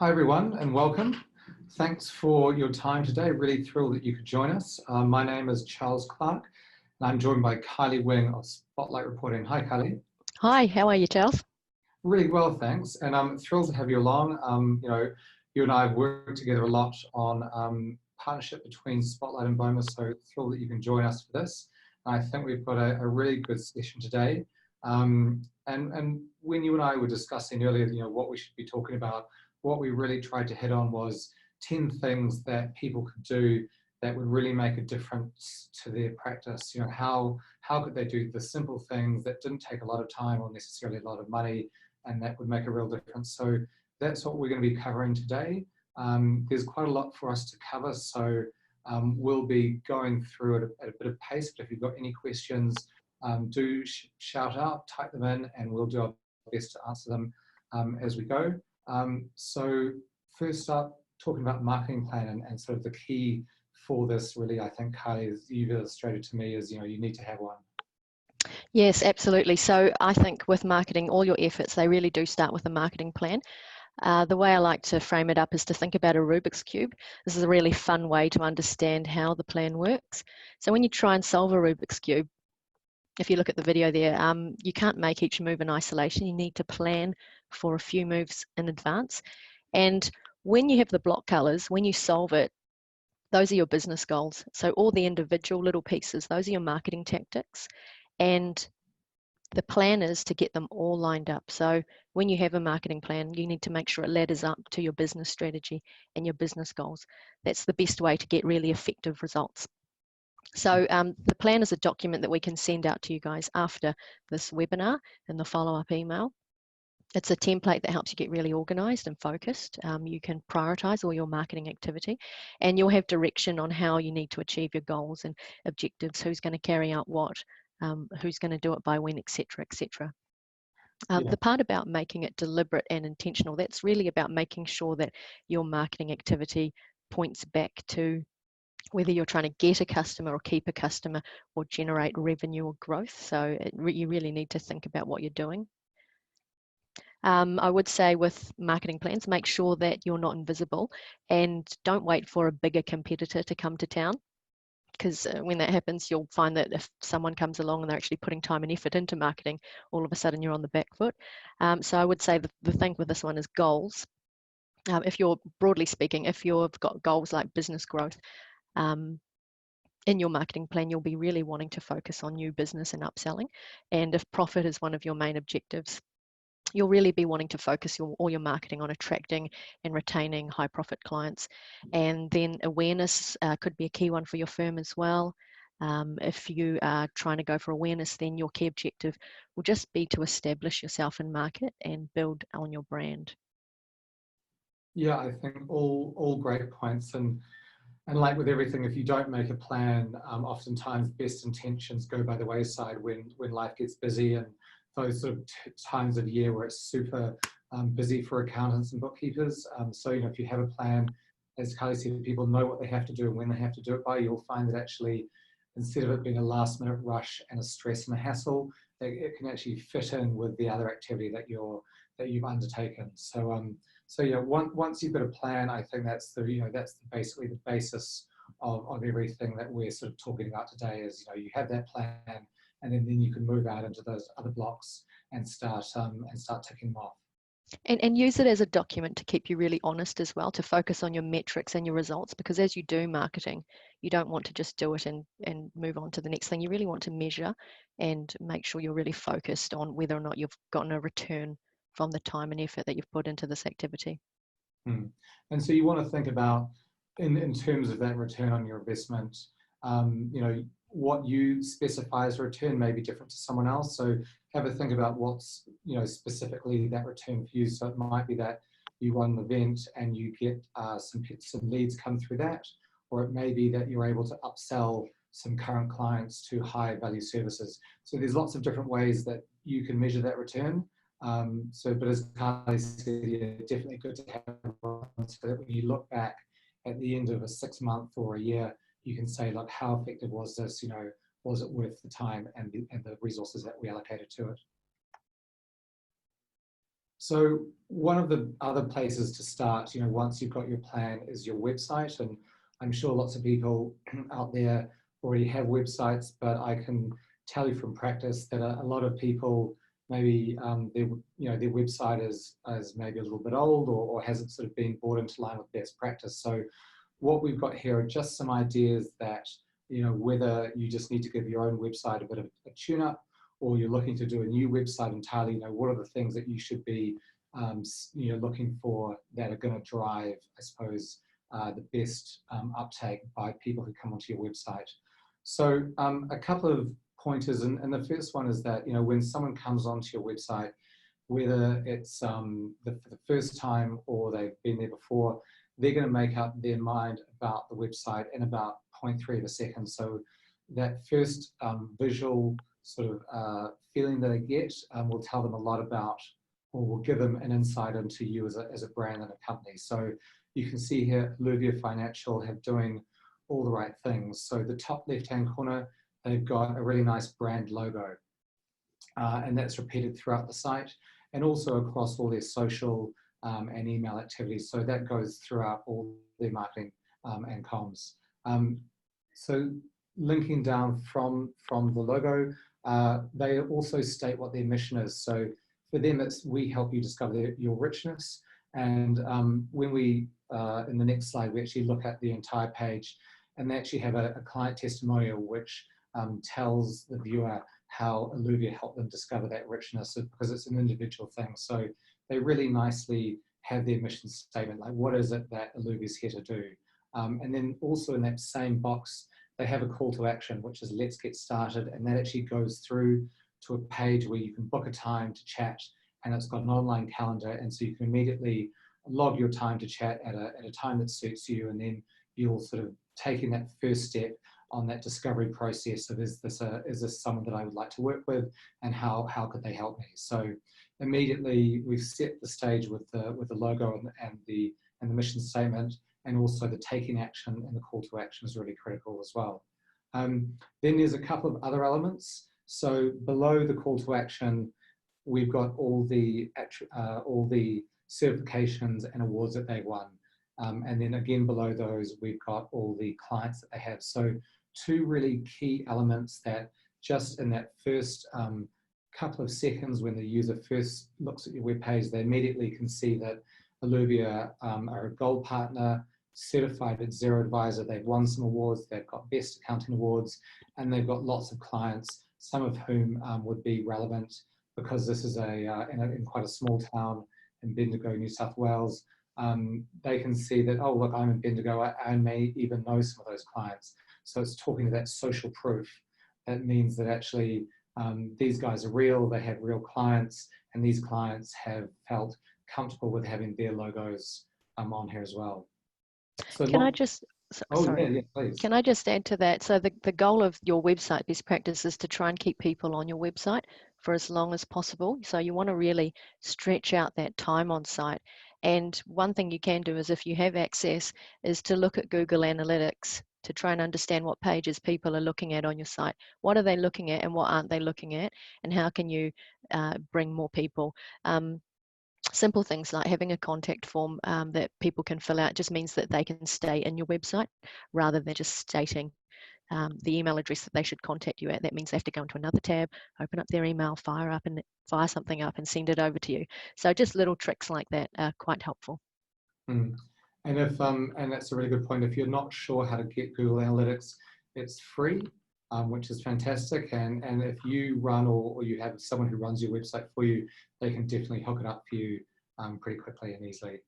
Hi everyone and welcome. Thanks for your time today. Really thrilled that you could join us. My name is Charles Clark and I'm joined by Kylie Wing of Spotlight Reporting. Hi Kylie. Hi, how are you, Charles? Really well, thanks. And I'm thrilled to have you along. You and I have worked together a lot on partnership between Spotlight and BOMA, so thrilled that you can join us for this. I think we've got a really good session today. And when you and I were discussing earlier, what we should be talking about, what we really tried to hit on was 10 things that people could do that would really make a difference to their practice. How could they do the simple things that didn't take a lot of time or necessarily a lot of money, and that would make a real difference. So that's what we're going to be covering today. There's quite a lot for us to cover, so we'll be going through it at a bit of pace, but if you've got any questions, do shout out, type them in, and we'll do our best to answer them as we go. So first up, talking about marketing plan and sort of the key for this, really, I think, Kylie, as you've illustrated to me, is you need to have one. Yes, absolutely. So I think with marketing, all your efforts, they really do start with a marketing plan. The way I like to frame it up is to think about a Rubik's Cube. This is a really fun way to understand how the plan works. So when you try and solve a Rubik's Cube, if you look at the video there, you can't make each move in isolation. You need to plan for a few moves in advance. And when you have the block colors, when you solve it, those are your business goals. So all the individual little pieces, those are your marketing tactics. And the plan is to get them all lined up. So when you have a marketing plan, you need to make sure it ladders up to your business strategy and your business goals. That's the best way to get really effective results. So the plan is a document that we can send out to you guys after this webinar and the follow-up email. It's a template that helps you get really organized and focused. You can prioritize all your marketing activity, and you'll have direction on how you need to achieve your goals and objectives, who's going to carry out what, who's going to do it by when, etc., etc. The part about making it deliberate and intentional, that's really about making sure that your marketing activity points back to whether you're trying to get a customer or keep a customer or generate revenue or growth. So you really need to think about what you're doing. I would say with marketing plans, make sure that you're not invisible and don't wait for a bigger competitor to come to town, because when that happens, you'll find that if someone comes along and they're actually putting time and effort into marketing, all of a sudden you're on the back foot. So I would say the thing with this one is goals. If you're, broadly speaking, if you've got goals like business growth, in your marketing plan, you'll be really wanting to focus on new business and upselling. And if profit is one of your main objectives, you'll really be wanting to focus all your marketing on attracting and retaining high profit clients. And then awareness could be a key one for your firm as well. If you are trying to go for awareness, then your key objective will just be to establish yourself in market and build on your brand. Yeah, I think all great points. And like with everything, if you don't make a plan, oftentimes best intentions go by the wayside when life gets busy, and those sort of times of year where it's super busy for accountants and bookkeepers. So, if you have a plan, as Kylie said, people know what they have to do and when they have to do it by, you'll find that actually, instead of it being a last minute rush and a stress and a hassle, it can actually fit in with the other activity that you've undertaken. So yeah, once you've got a plan, I think that's basically the basis of everything that we're sort of talking about today. Is you have that plan, and then you can move out into those other blocks and start ticking them off. And use it as a document to keep you really honest as well, to focus on your metrics and your results, because as you do marketing, you don't want to just do it and move on to the next thing. You really want to measure and make sure you're really focused on whether or not you've gotten a return from the time and effort that you've put into this activity. And so you want to think about, in terms of that return on your investment, what you specify as a return may be different to someone else. So have a think about what's, specifically that return for you. So it might be that you run an event and you get some leads come through that, or it may be that you're able to upsell some current clients to higher value services. So there's lots of different ways that you can measure that return. But as Kylie said, yeah, definitely good to have one, so that when you look back at the end of a 6-month or a year, you can say, look, how effective was this? Was it worth the time and the resources that we allocated to it? So one of the other places to start, once you've got your plan, is your website. And I'm sure lots of people out there already have websites, but I can tell you from practice that a lot of people, maybe their website is maybe a little bit old, or hasn't sort of been brought into line with best practice. So what we've got here are just some ideas that, whether you just need to give your own website a bit of a tune-up, or you're looking to do a new website entirely, what are the things that you should be looking for that are going to drive, I suppose, the best uptake by people who come onto your website. So a couple of pointers, and the first one is that, when someone comes onto your website, whether it's for the first time or they've been there before, they're going to make up their mind about the website in about 0.3 of a second. So that first visual sort of feeling that they get will tell them a lot about, or will give them an insight into you as a brand and a company. So you can see here, Alluvia Financial have doing all the right things. So the top left-hand corner, they've got a really nice brand logo, and that's repeated throughout the site and also across all their social and email activities. So that goes throughout all their marketing and comms. So linking down from the logo, they also state what their mission is. So for them, it's we help you discover your richness. And when we, in the next slide, we actually look at the entire page, and they actually have a client testimonial which tells the viewer how Alluvia helped them discover that richness, because it's an individual thing. So they really nicely have their mission statement, like what is it that Alluvia is here to do. And then also in that same box, they have a call to action, which is let's get started. And that actually goes through to a page where you can book a time to chat, and it's got an online calendar. And so you can immediately log your time to chat at a time that suits you. And then you'll sort of take in that first step on that discovery process of is this someone that I would like to work with, and how could they help me? So immediately we've set the stage with the logo and the mission statement, and also the taking action and the call to action is really critical as well. Then there's a couple of other elements. So below the call to action, we've got all the certifications and awards that they won. And then again below those, we've got all the clients that they have. So two really key elements that just in that first couple of seconds when the user first looks at your web page, they immediately can see that Alluvia are a gold partner, certified at Zero Advisor. They've won some awards, they've got best accounting awards, and they've got lots of clients, some of whom would be relevant because this is in quite a small town in Bendigo, New South Wales. They can see that, oh, look, I'm in Bendigo, I may even know some of those clients. So it's talking to that social proof. That means that actually these guys are real, they have real clients, and these clients have felt comfortable with having their logos on here as well. So Can I just, sorry. Yeah, please. Can I just add to that? So the goal of your website best practice is to try and keep people on your website for as long as possible. So you want to really stretch out that time on site. And one thing you can do is, if you have access, is to look at Google Analytics to try and understand what pages people are looking at on your site. What are they looking at and what aren't they looking at? And how can you bring more people? Simple things like having a contact form that people can fill out just means that they can stay in your website rather than just stating the email address that they should contact you at. That means they have to go into another tab, open up their email, fire something up and send it over to you. So just little tricks like that are quite helpful. And and that's a really good point. If you're not sure how to get Google Analytics, it's free, which is fantastic. And if you run or you have someone who runs your website for you, they can definitely hook it up for you pretty quickly and easily.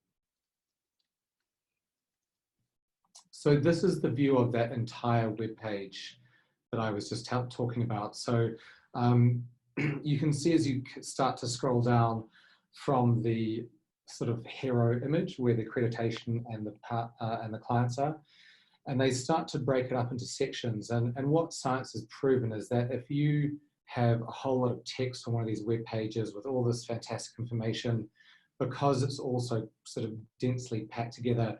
So this is the view of that entire web page that I was just talking about. So you can see as you start to scroll down from the sort of hero image where the accreditation and the clients are, and they start to break it up into sections. And what science has proven is that if you have a whole lot of text on one of these web pages with all this fantastic information, because it's also sort of densely packed together,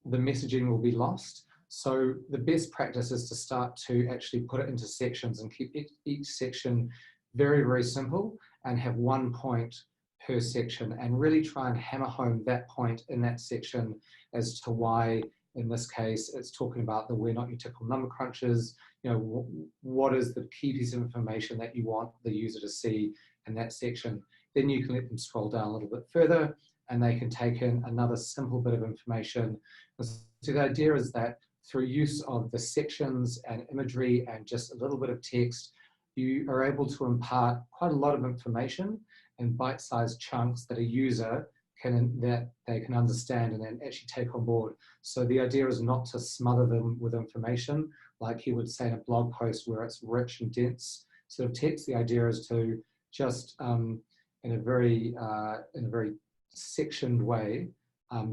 the messaging will be lost. So the best practice is to start to actually put it into sections and keep each section very, very simple, and have one point per section, and really try and hammer home that point in that section as to why, in this case, it's talking about the we're not your typical number crunchers. You know, what is the key piece of information that you want the user to see in that section? Then you can let them scroll down a little bit further and they can take in another simple bit of information. So the idea is that through use of the sections and imagery and just a little bit of text, you are able to impart quite a lot of information in bite-sized chunks that a user that they can understand and then actually take on board. So the idea is not to smother them with information like you would say in a blog post where it's rich and dense sort of text. The idea is to just in a very sectioned way,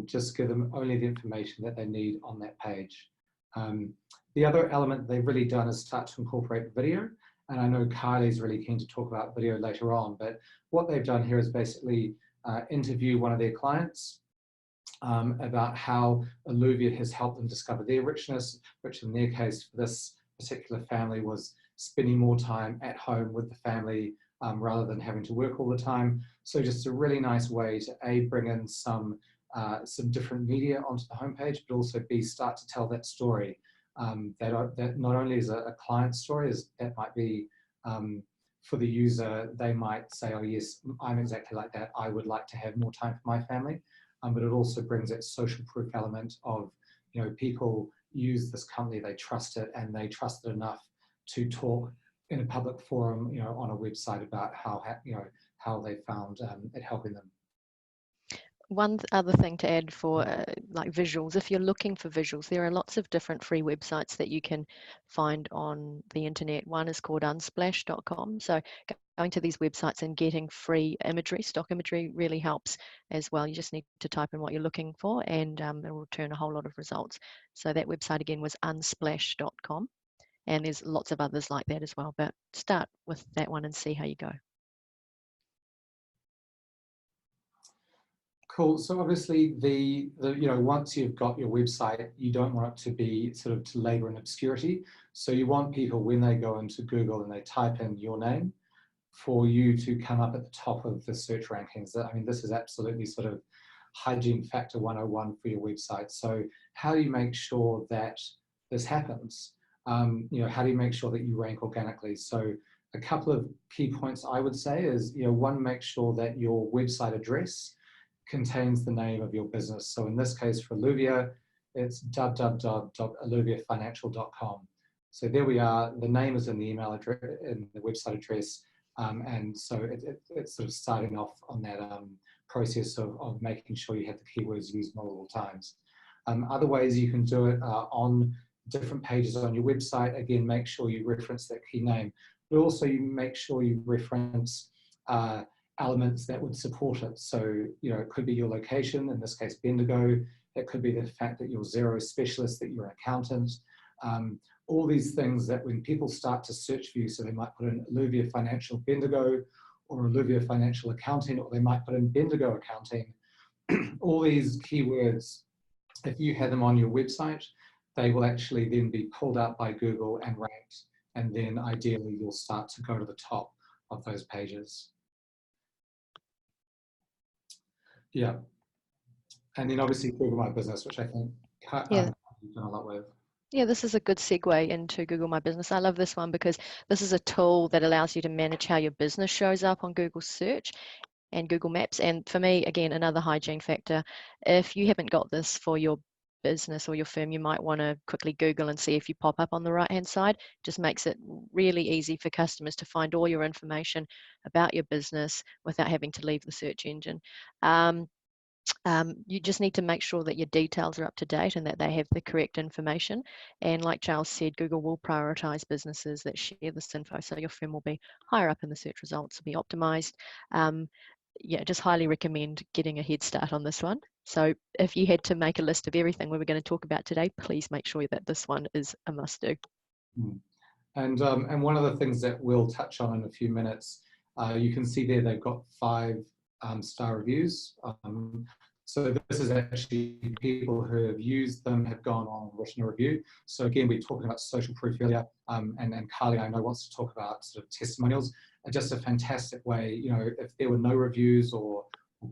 just give them only the information that they need on that page. The other element they've really done is start to incorporate video. And I know Kylie's really keen to talk about video later on, but what they've done here is basically interview one of their clients about how Alluvia has helped them discover their richness, which in their case for this particular family was spending more time at home with the family rather than having to work all the time. So just a really nice way to bring in some different media onto the homepage, but also start to tell that story. That not only is a client story, as that might be for the user, they might say, oh yes, I'm exactly like that. I would like to have more time for my family. But it also brings that social proof element of, you know, people use this company, they trust it, and they trust it enough to talk in a public forum, you know, on a website about how they found it helping them. One other thing to add for like visuals, if you're looking for visuals, there are lots of different free websites that you can find on the internet. One is called unsplash.com. So going to these websites and getting free imagery, stock imagery, really helps as well. You just need to type in what you're looking for and it will return a whole lot of results. So that website again was unsplash.com, and there's lots of others like that as well, but start with that one and see how you go. Cool. So obviously, once you've got your website, you don't want it to be sort of to labor in obscurity. So you want people, when they go into Google and they type in your name, for you to come up at the top of the search rankings. I mean, this is absolutely sort of Hygiene Factor 101 for your website. So how do you make sure that this happens? How do you make sure that you rank organically? So a couple of key points I would say is, one, make sure that your website address contains the name of your business. So in this case for Alluvia, it's www.alluviafinancial.com. So there we are. The name is in the email address, in the website address, and so it's sort of starting off on that process of making sure you have the keywords used multiple times. Other ways you can do it on different pages on your website. Again, make sure you reference that key name, but also you make sure you reference elements that would support it. So, it could be your location, in this case, Bendigo. It could be the fact that you're Xero specialist, that you're an accountant. All these things that when people start to search for you, so they might put in Alluvia Financial Bendigo or Alluvia Financial Accounting, or they might put in Bendigo Accounting. All these keywords, if you have them on your website, they will actually then be pulled out by Google and ranked. And then ideally, you'll start to go to the top of those pages. Yeah. And then obviously Google My Business, which I think you've done a lot with. Yeah, this is a good segue into Google My Business. I love this one because this is a tool that allows you to manage how your business shows up on Google Search and Google Maps. And for me, again, another hygiene factor. If you haven't got this for your business or your firm, you might want to quickly Google and see if you pop up on the right-hand side. Just makes it really easy for customers to find all your information about your business without having to leave the search engine. You just need to make sure that your details are up to date and that they have the correct information. And like Charles said, Google will prioritize businesses that share this info, so your firm will be higher up in the search results, will be optimized. Yeah, just highly recommend getting a head start on this one. So if you had to make a list of everything we were going to talk about today, please make sure that this one is a must-do. And one of the things that we'll touch on in a few minutes, you can see there they've got 5-star reviews. So this is actually people who have used them, have gone on and written a review. So again, we're talking about social proof earlier, and Kylie, I know, wants to talk about sort of testimonials. just a fantastic way. You know, if there were no reviews or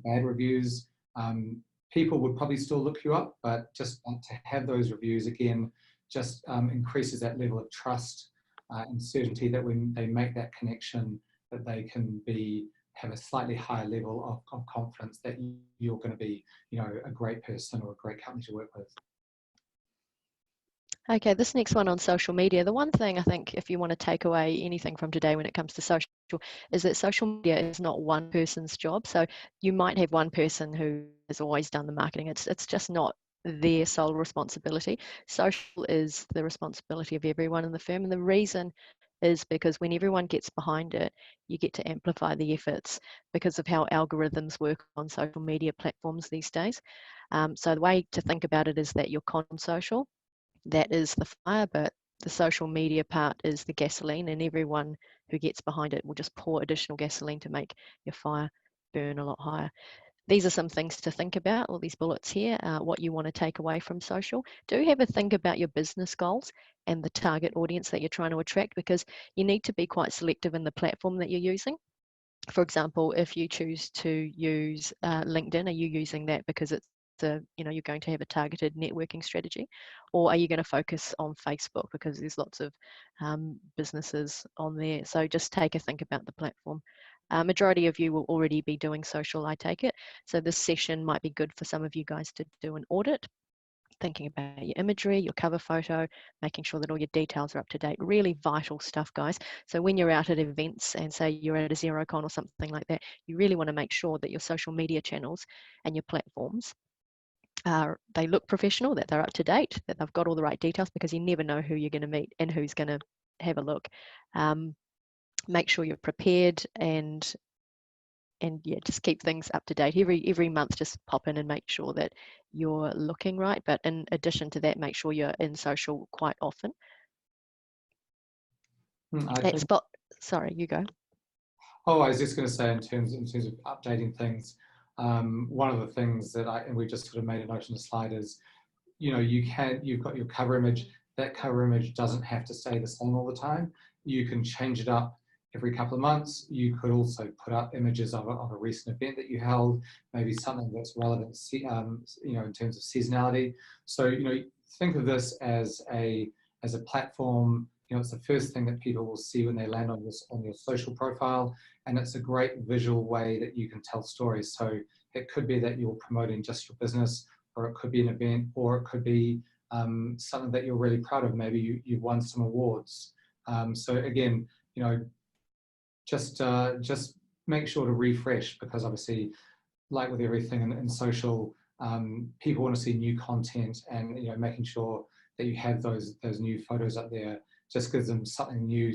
bad reviews, people would probably still look you up, but just to have those reviews again just increases that level of trust and certainty that when they make that connection, that they can have a slightly higher level of confidence that you're going to be, you know, a great person or a great company to work with. Okay, this next one on social media. The one thing I think, if you want to take away anything from today when it comes to social, is that social media is not one person's job. So you might have one person who has always done the marketing. It's just not their sole responsibility. Social is the responsibility of everyone in the firm. And the reason is because when everyone gets behind it, you get to amplify the efforts because of how algorithms work on social media platforms these days. So the way to think about it is that you're content social. That is the fire, but the social media part is the gasoline, and everyone who gets behind it will just pour additional gasoline to make your fire burn a lot higher. These are some things to think about, all these bullets here, what you want to take away from social. Do have a think about your business goals and the target audience that you're trying to attract, because you need to be quite selective in the platform that you're using. For example, if you choose to use LinkedIn, are you using that because it's you're going to have a targeted networking strategy, or are you going to focus on Facebook because there's lots of businesses on there? So just take a think about the platform. Majority of you will already be doing social, I take it. So this session might be good for some of you guys to do an audit, thinking about your imagery, your cover photo, making sure that all your details are up to date. Really vital stuff, guys. So when you're out at events and say you're at a XeroCon or something like that, you really want to make sure that your social media channels and your platforms they look professional, that they're up to date, that they've got all the right details, because you never know who you're going to meet and who's going to have a look. Make sure you're prepared and yeah, just keep things up to date. Every month, just pop in and make sure that you're looking right. But in addition to that, make sure you're in social quite often. Sorry, you go. Oh, I was just going to say, in terms of updating things, one of the things that and we just sort of made a note on the slide is, you know, you've got your cover image. That cover image doesn't have to stay the same all the time. You can change it up every couple of months. You could also put up images of a recent event that you held, maybe something that's relevant, you know, in terms of seasonality. So, you know, think of this as a platform. You know, it's the first thing that people will see when they land on your social profile, and it's a great visual way that you can tell stories. So it could be that you're promoting just your business, or it could be an event, or it could be something that you're really proud of. Maybe you've won some awards. So again, you know, just make sure to refresh, because obviously, like with everything in social, people want to see new content, and you know, making sure that you have those new photos up there just gives them something new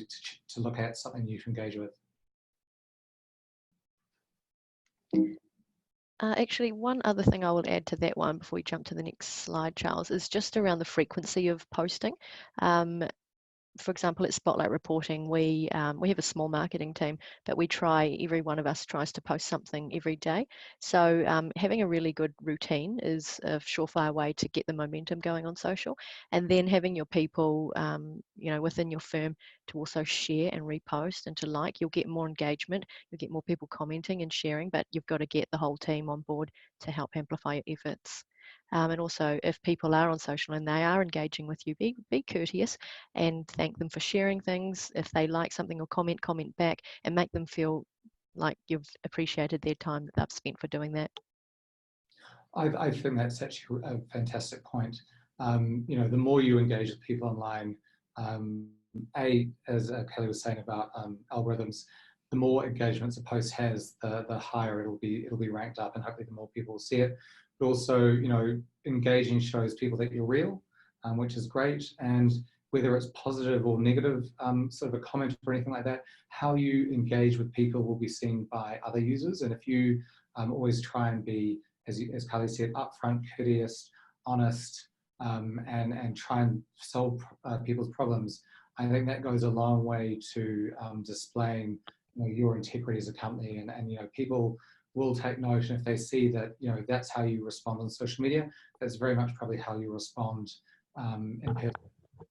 to look at, something new to engage with. Actually, one other thing I will add to that one before we jump to the next slide, Charles, is just around the frequency of posting. For example, at Spotlight Reporting, we have a small marketing team, but every one of us tries to post something every day. So having a really good routine is a surefire way to get the momentum going on social, and then having your people, you know, within your firm to also share and repost and to like. You'll get more engagement, you'll get more people commenting and sharing, but you've got to get the whole team on board to help amplify your efforts. And also, if people are on social and they are engaging with you, be courteous and thank them for sharing things. If they like something or comment back, and make them feel like you've appreciated their time that they've spent for doing that. I think that's actually a fantastic point. You know, the more you engage with people online, as Kelly was saying about algorithms, the more engagements a post has, the higher it'll be ranked up, and hopefully the more people will see it. But also, you know, engaging shows people that you're real, which is great. And whether it's positive or negative, sort of a comment or anything like that, how you engage with people will be seen by other users. And if you always try and be, as Kylie said, upfront, courteous, honest, and try and solve people's problems, I think that goes a long way to displaying, you know, your integrity as a company. And you know, people will take note, and if they see that, you know, that's how you respond on social media, that's very much probably how you respond in person.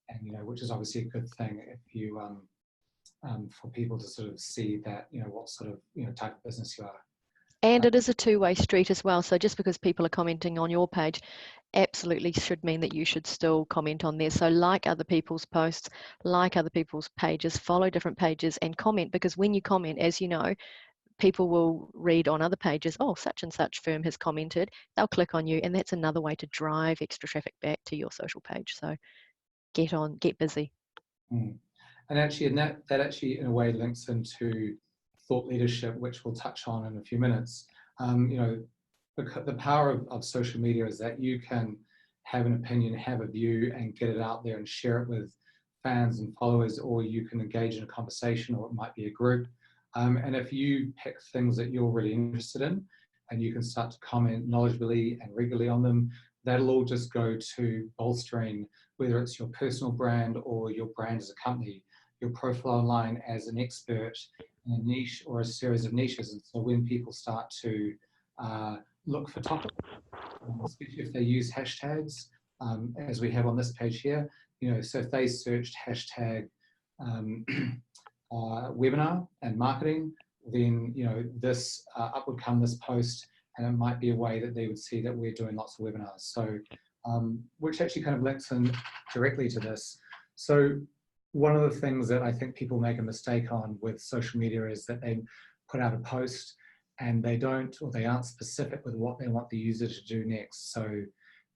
And you know, which is obviously a good thing if you for people to sort of see that, what sort of, type of business you are. And it is a two-way street as well. So just because people are commenting on your page, absolutely should mean that you should still comment on there. So like other people's posts, like other people's pages, follow different pages and comment, because when you comment, as you know, people will read on other pages, oh, such and such firm has commented. They'll click on you, and that's another way to drive extra traffic back to your social page. So get on, get busy. And actually, and that actually in a way links into thought leadership, which we'll touch on in a few minutes. The power of social media is that you can have an opinion, have a view, and get it out there and share it with fans and followers, or you can engage in a conversation, or it might be a group. And if you pick things that you're really interested in, and you can start to comment knowledgeably and regularly on them, that'll all just go to bolstering, whether it's your personal brand or your brand as a company, your profile online as an expert in a niche or a series of niches. And so when people start to look for topics, especially if they use hashtags, as we have on this page here, so if they searched hashtag webinar and marketing, then this up would come this post, and it might be a way that they would see that we're doing lots of webinars. So which actually kind of links in directly to this. So one of the things that I think people make a mistake on with social media is that they put out a post and they don't, or they aren't specific with what they want the user to do next. So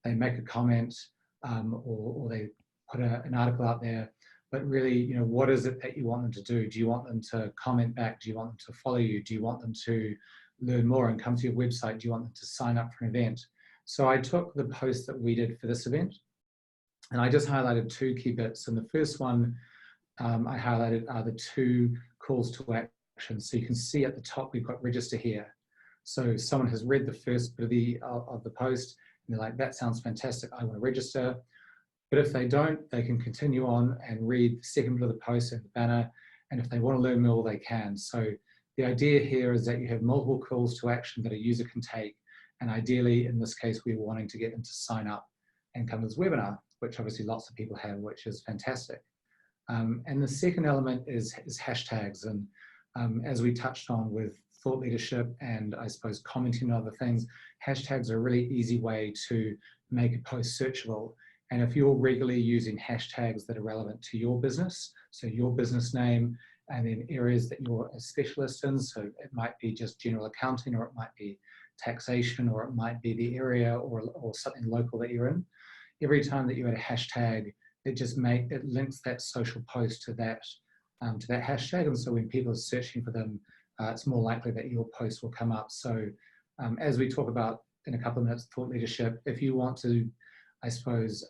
they make a comment or they put an article out there, but really, what is it that you want them to do? Do you want them to comment back? Do you want them to follow you? Do you want them to learn more and come to your website? Do you want them to sign up for an event? So I took the post that we did for this event, and I just highlighted two key bits. And the first one I highlighted are the two calls to action. So you can see at the top, we've got register here. So someone has read the first bit of the post, and they're like, that sounds fantastic, I want to register. But if they don't, they can continue on and read the second bit of the post and the banner. And if they want to learn more, they can. So the idea here is that you have multiple calls to action that a user can take. And ideally, in this case, we're wanting to get them to sign up and come to this webinar, which obviously lots of people have, which is fantastic. And the second element is hashtags. And as we touched on with thought leadership and I suppose commenting on other things, hashtags are a really easy way to make a post searchable. And if you're regularly using hashtags that are relevant to your business, so your business name, and then areas that you're a specialist in, so it might be just general accounting, or it might be taxation, or it might be the area or something local that you're in. Every time that you add a hashtag, it links that social post to that hashtag. And so when people are searching for them, it's more likely that your post will come up. So as we talk about in a couple of minutes, thought leadership, if you want to, I suppose,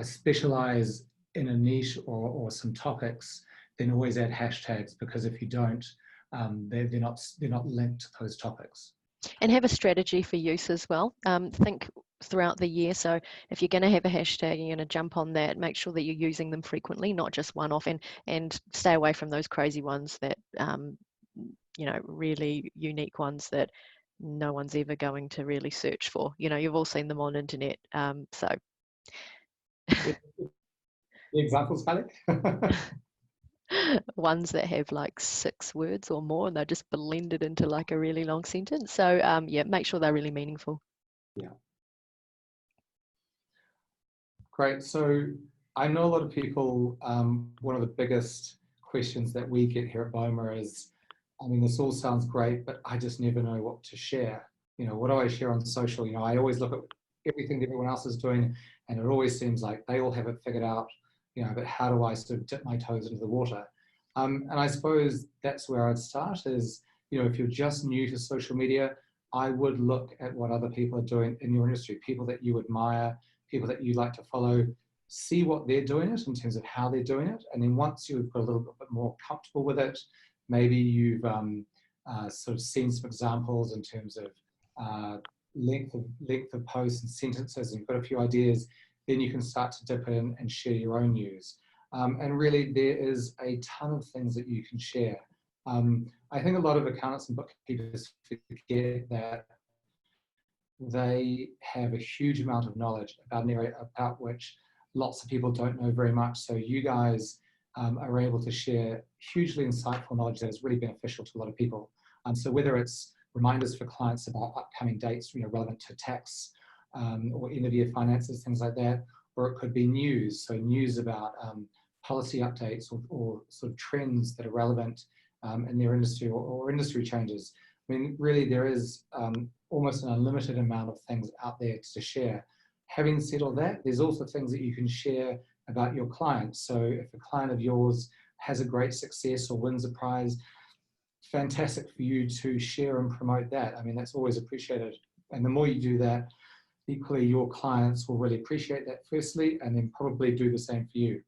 specialize in a niche or some topics, then always add hashtags, because if you don't, they're not linked to those topics. And have a strategy for use as well. Think throughout the year. So if you're going to have a hashtag, you're going to jump on that, make sure that you're using them frequently, not just one off, and stay away from those crazy ones that, really unique ones that no one's ever going to really search for. You've all seen them on internet. So. The examples, Kylie? Ones that have like 6 words or more, and they're just blended into like a really long sentence. So yeah, make sure they're really meaningful. Yeah. Great. So I know a lot of people, one of the biggest questions that we get here at BOMA is, this all sounds great, but I just never know what to share. What do I share on social? I always look at everything that everyone else is doing, and it always seems like they all have it figured out, but how do I sort of dip my toes into the water? And I suppose that's where I'd start is, if you're just new to social media, I would look at what other people are doing in your industry, people that you admire, people that you like to follow, see what they're doing it in terms of how they're doing it. And then once you've got a little bit more comfortable with it, maybe you've sort of seen some examples in terms of length of posts and sentences, and you've got a few ideas, then you can start to dip in and share your own news. And really, there is a ton of things that you can share. I think a lot of accountants and bookkeepers forget that they have a huge amount of knowledge about an area about which lots of people don't know very much. So you guys are able to share hugely insightful knowledge that is really beneficial to a lot of people. So whether it's reminders for clients about upcoming dates, relevant to tax or end of year finances, things like that, or it could be news. So news about policy updates or sort of trends that are relevant in their industry or industry changes. I mean, really there is almost an unlimited amount of things out there to share. Having said all that, there's also things that you can share about your clients. So if a client of yours has a great success or wins a prize, fantastic for you to share and promote that. I mean, that's always appreciated. And the more you do that, equally your clients will really appreciate that firstly, and then probably do the same for you.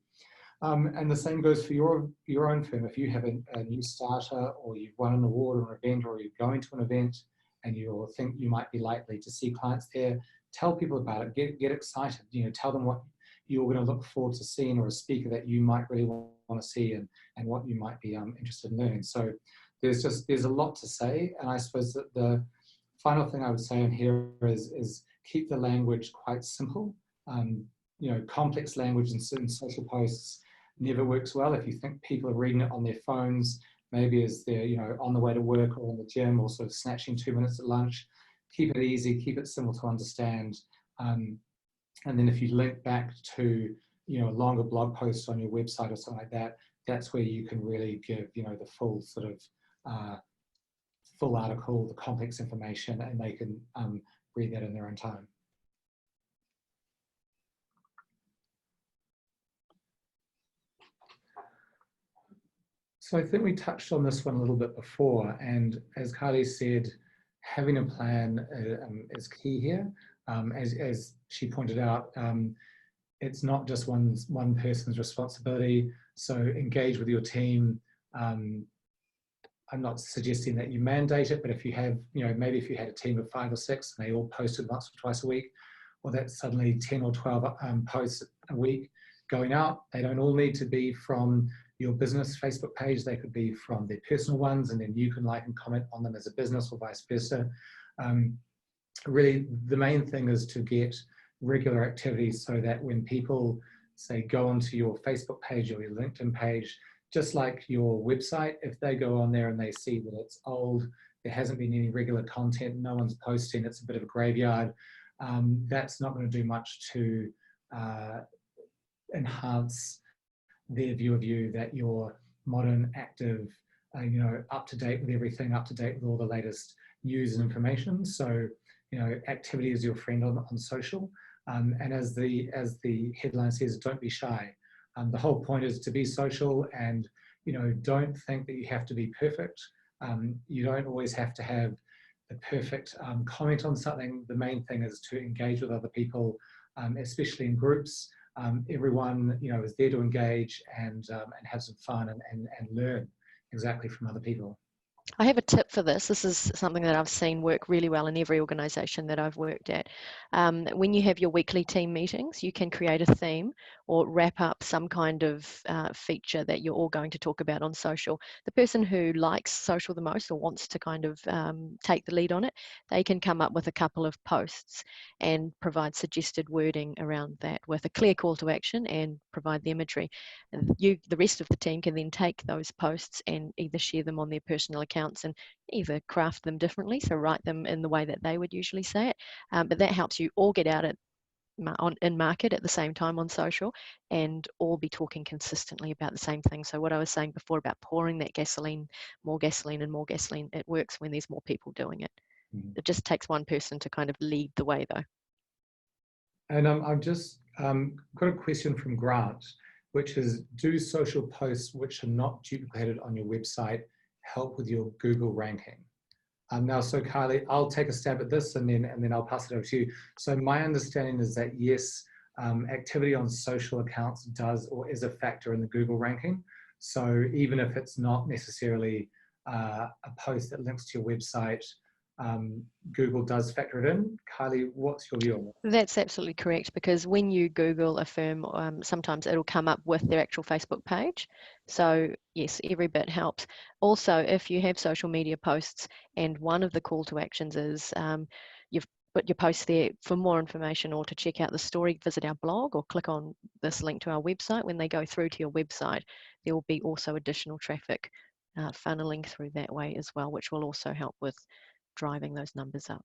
And the same goes for your own firm. If you have a new starter, or you've won an award or an event, or you're going to an event and you think you might be likely to see clients there, tell people about it, get excited, tell them what you're going to look forward to seeing, or a speaker that you might really want to see, and what you might be interested in learning. So there's a lot to say, and I suppose that the final thing I would say in here is keep the language quite simple. Complex language in certain social posts never works well. If you think people are reading it on their phones, maybe as they're on the way to work or in the gym, or sort of snatching 2 minutes at lunch, keep it easy, keep it simple to understand. And then if you link back to a longer blog post on your website or something like that, that's where you can really give the full sort of full article, the complex information, and they can read that in their own time. So I think we touched on this one a little bit before, and as Kylie said, having a plan is key here. As she pointed out, it's not just one person's responsibility, so engage with your team. I'm not suggesting that you mandate it, but if you have, maybe if you had a team of 5 or 6 and they all posted once or twice a week, well, that's suddenly 10 or 12 posts a week going out. They don't all need to be from your business Facebook page. They could be from their personal ones, and then you can like and comment on them as a business, or vice versa. Really, the main thing is to get regular activities, so that when people say go onto your Facebook page or your LinkedIn page, just like your website, if they go on there and they see that it's old, there hasn't been any regular content, no one's posting, it's a bit of a graveyard, that's not going to do much to enhance their view of you, that you're modern, active, up to date with everything, up to date with all the latest news and information. So, activity is your friend on social. And as the headline says, don't be shy. The whole point is to be social, and don't think that you have to be perfect. You don't always have to have the perfect comment on something. The main thing is to engage with other people, especially in groups. Everyone is there to engage and have some fun and learn exactly from other people. I have a tip for this. This is something that I've seen work really well in every organisation that I've worked at. When you have your weekly team meetings, you can create a theme or wrap up some kind of feature that you're all going to talk about on social. The person who likes social the most, or wants to kind of take the lead on it, they can come up with a couple of posts and provide suggested wording around that with a clear call to action and provide the imagery. And the rest of the team can then take those posts and either share them on their personal accounts and either craft them differently, so write them in the way that they would usually say it. But that helps you all get out in market at the same time on social, and all be talking consistently about the same thing. So what I was saying before about pouring that gasoline, more gasoline and more gasoline, it works when there's more people doing it. It just takes one person to kind of lead the way, though. And I've just got a question from Grant, which is, do social posts which are not duplicated on your website help with your Google ranking? Now, so Kylie, I'll take a stab at this, and then I'll pass it over to you. So my understanding is that yes, activity on social accounts does or is a factor in the Google ranking. So even if it's not necessarily a post that links to your website, Google does factor it in. Kylie, what's your view on that? That's absolutely correct, because when you Google a firm, sometimes it'll come up with their actual Facebook page. So yes, every bit helps. Also, if you have social media posts and one of the call to actions is you've put your post there. For more information or to check out the story, visit our blog or click on this link to our website. When they go through to your website, there will be also additional traffic funneling through that way as well, which will also help with driving those numbers up.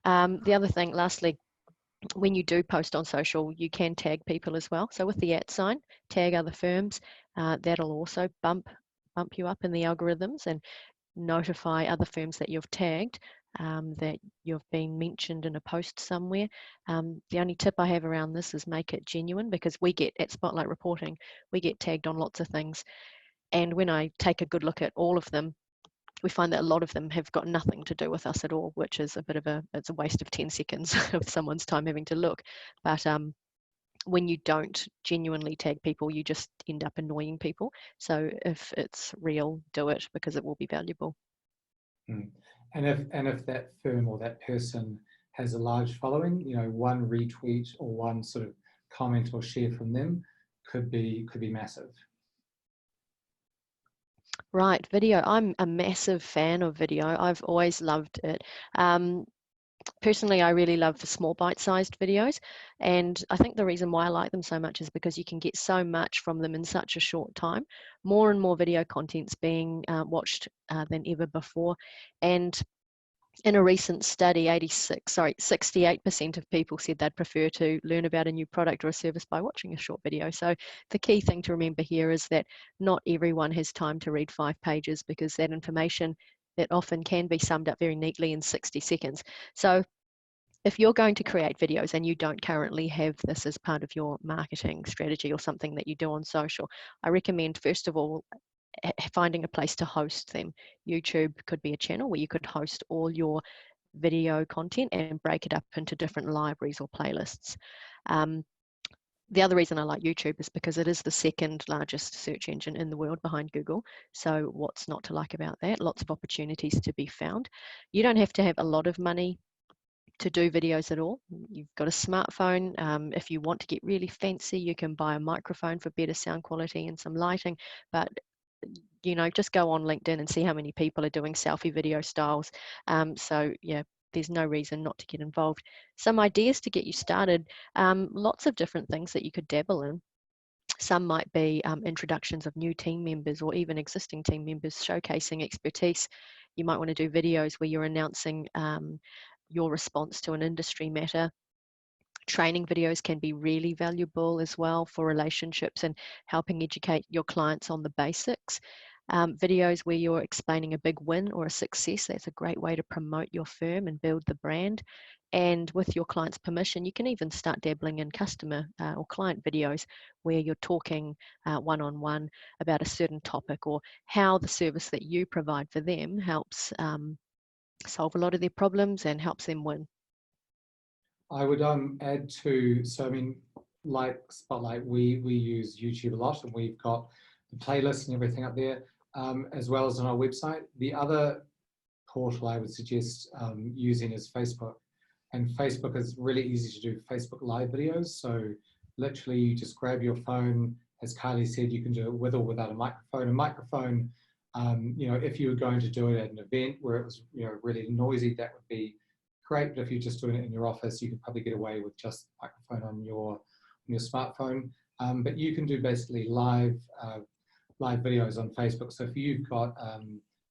The other thing, lastly, when you do post on social, you can tag people as well. So with the @ sign, tag other firms. That'll also bump you up in the algorithms and notify other firms that you've tagged, that you've been mentioned in a post somewhere. The only tip I have around this is make it genuine, because we get, at Spotlight Reporting, we get tagged on lots of things. And when I take a good look at all of them, we find that a lot of them have got nothing to do with us at all, which is a bit of it's a waste of 10 seconds of someone's time having to look. But when you don't genuinely tag people, you just end up annoying people. So if it's real, do it, because it will be valuable. And if that firm or that person has a large following, you know, one retweet or one sort of comment or share from them could be massive. Right, video. I'm a massive fan of video. I've always loved it. Personally, I really love the small bite-sized videos, and I think the reason why I like them so much is because you can get so much from them in such a short time. More and more video content's being watched than ever before, and in a recent study, 68% of people said they'd prefer to learn about a new product or a service by watching a short video. So the key thing to remember here is that not everyone has time to read 5 pages, because that information, that often can be summed up very neatly in 60 seconds. So if you're going to create videos and you don't currently have this as part of your marketing strategy or something that you do on social, I recommend, first of all, finding a place to host them. YouTube could be a channel where you could host all your video content and break it up into different libraries or playlists. The other reason I like YouTube is because it is the second largest search engine in the world behind Google. So what's not to like about that? Lots of opportunities to be found. You don't have to have a lot of money to do videos at all. You've got a smartphone. If you want to get really fancy, you can buy a microphone for better sound quality and some lighting. But you know, just go on LinkedIn and see how many people are doing selfie video styles. So yeah, there's no reason not to get involved. Some ideas to get you started, lots of different things that you could dabble in. Some might be introductions of new team members or even existing team members, showcasing expertise. You might want to do videos where you're announcing your response to an industry matter. Training videos can be really valuable as well for relationships and helping educate your clients on the basics. Videos where you're explaining a big win or a success, that's a great way to promote your firm and build the brand. And with your client's permission, you can even start dabbling in customer or client videos where you're talking one-on-one about a certain topic, or how the service that you provide for them helps solve a lot of their problems and helps them win. I would add to, so I mean, like Spotlight, we use YouTube a lot, and we've got the playlists and everything up there, as well as on our website. The other portal I would suggest using is Facebook. And Facebook is really easy to do Facebook live videos. So literally you just grab your phone. As Kylie said, you can do it with or without a microphone. A microphone, you know, if you were going to do it at an event where it was, you know, really noisy, that would be great. But if you're just doing it in your office, you could probably get away with just a microphone on your smartphone. But you can do basically live videos on Facebook. So if you've got,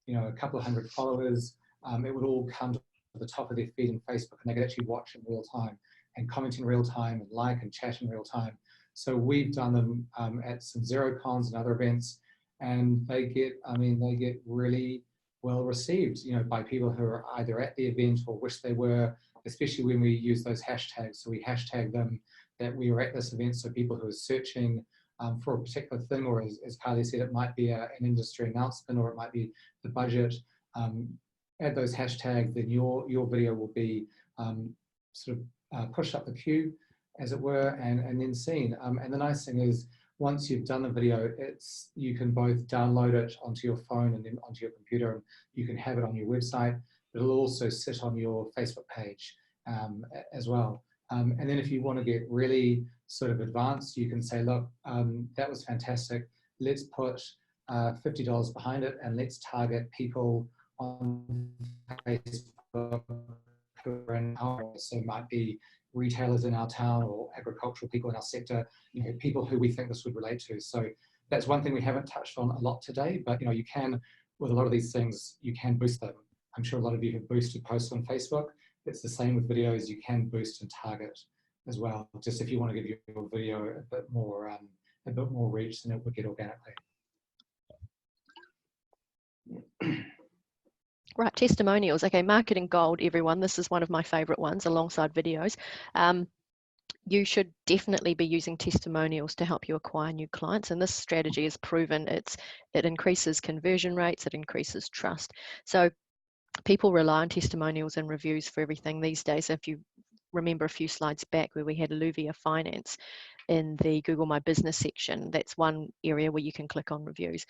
you know, a couple of hundred followers, it would all come to the top of their feed in Facebook, and they could actually watch in real time and comment in real time and like and chat in real time. So we've done them at some ZeroCons and other events, and they get, I mean, they get really well received, you know, by people who are either at the event or wish they were, especially when we use those hashtags. So we hashtag them that we were at this event, so people who are searching for a particular thing, or as Kylie said, it might be an industry announcement, or it might be the budget. Add those hashtags, then your video will be sort of pushed up the queue, as it were, and then seen. And the nice thing is, once you've done the video, you can both download it onto your phone and then onto your computer, and you can have it on your website. But it'll also sit on your Facebook page as well. And then if you want to get really sort of advanced, you can say, look, that was fantastic. Let's put $50 behind it, and let's target people on Facebook who are in our area. So it might be retailers in our town or agricultural people in our sector, people who we think this would relate to. So that's one thing we haven't touched on a lot today, but you can, with a lot of these things, you can boost them. I'm sure a lot of you have boosted posts on Facebook. It's the same with videos. You can boost and target as well. Just if you want to give your video a bit more reach than it would get organically. Right, testimonials. Okay, marketing gold, everyone. This is one of my favorite ones alongside videos. You should definitely be using testimonials to help you acquire new clients. And this strategy is proven. It increases conversion rates, it increases trust. So people rely on testimonials and reviews for everything these days. If you remember a few slides back where we had Alluvia Finance in the Google My Business section, that's one area where you can click on reviews.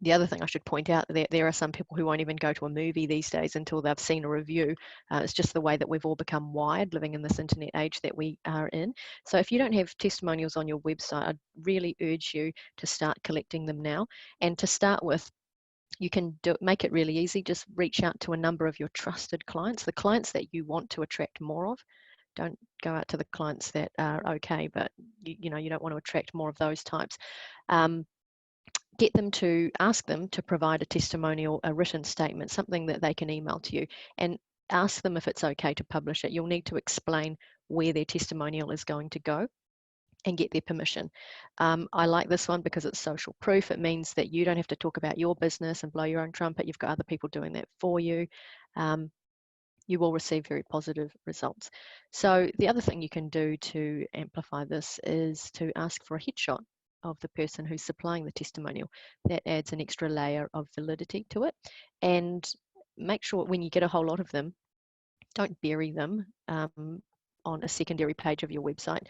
The other thing I should point out, there are some people who won't even go to a movie these days until they've seen a review. It's just the way that we've all become wired living in this internet age that we are in. So if you don't have testimonials on your website, I'd really urge you to start collecting them now. And to start with, you can make it really easy. Just reach out to a number of your trusted clients, the clients that you want to attract more of. Don't go out to the clients that are okay, but you don't want to attract more of those types. Ask them to provide a testimonial, a written statement, something that they can email to you, and ask them if it's okay to publish it. You'll need to explain where their testimonial is going to go and get their permission. I like this one because it's social proof. It means that you don't have to talk about your business and blow your own trumpet. You've got other people doing that for you. You will receive very positive results. So the other thing you can do to amplify this is to ask for a headshot of the person who's supplying the testimonial. That adds an extra layer of validity to it. And make sure when you get a whole lot of them, don't bury them on a secondary page of your website.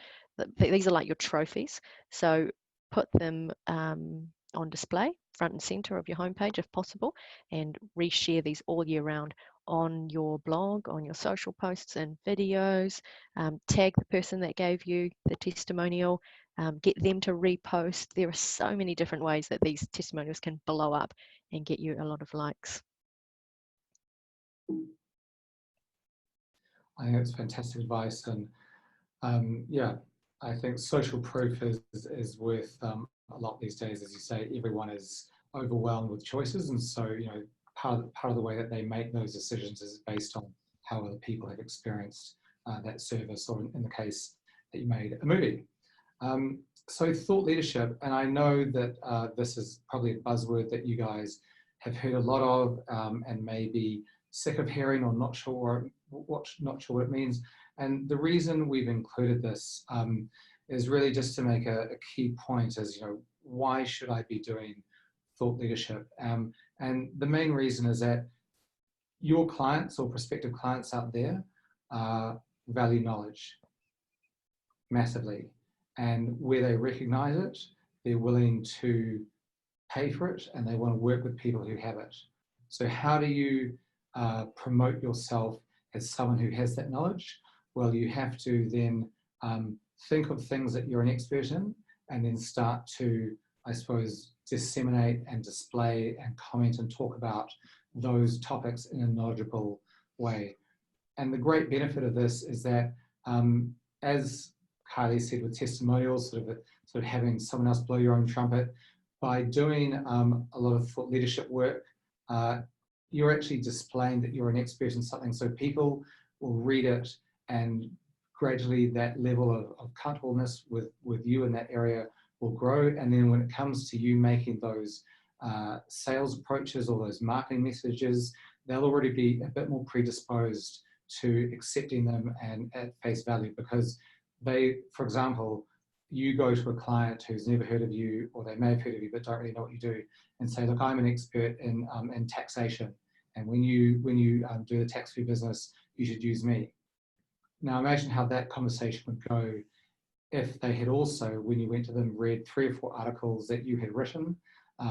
These are like your trophies. So put them on display, front and center of your homepage if possible, and reshare these all year round on your blog, on your social posts and videos. Tag the person that gave you the testimonial, get them to repost. There are so many different ways that these testimonials can blow up and get you a lot of likes. I think it's fantastic advice, and yeah, I think social proof is worth a lot these days. As you say, everyone is overwhelmed with choices, and so part of the way that they make those decisions is based on how other people have experienced that service, or in the case that you made a movie. So thought leadership, and I know that this is probably a buzzword that you guys have heard a lot of, and maybe sick of hearing or not sure what it means. And the reason we've included this is really just to make a key point as, why should I be doing thought leadership? And the main reason is that your clients or prospective clients out there value knowledge massively. And where they recognize it, they're willing to pay for it, and they want to work with people who have it. So how do you promote yourself as someone who has that knowledge? Well, you have to then think of things that you're an expert in, and then start to, I suppose, disseminate and display and comment and talk about those topics in a knowledgeable way. And the great benefit of this is that, as Kylie said with testimonials, sort of having someone else blow your own trumpet, by doing a lot of thought leadership work, you're actually displaying that you're an expert in something. So people will read it, and gradually that level of comfortableness with you in that area will grow. And then when it comes to you making those sales approaches or those marketing messages, they'll already be a bit more predisposed to accepting them and at face value, because they, for example, you go to a client who's never heard of you, or they may have heard of you but don't really know what you do, and say, look, I'm an expert in taxation, and when you do the tax-free business, you should use me. Now imagine how that conversation would go if they had also, when you went to them, read 3 or 4 articles that you had written,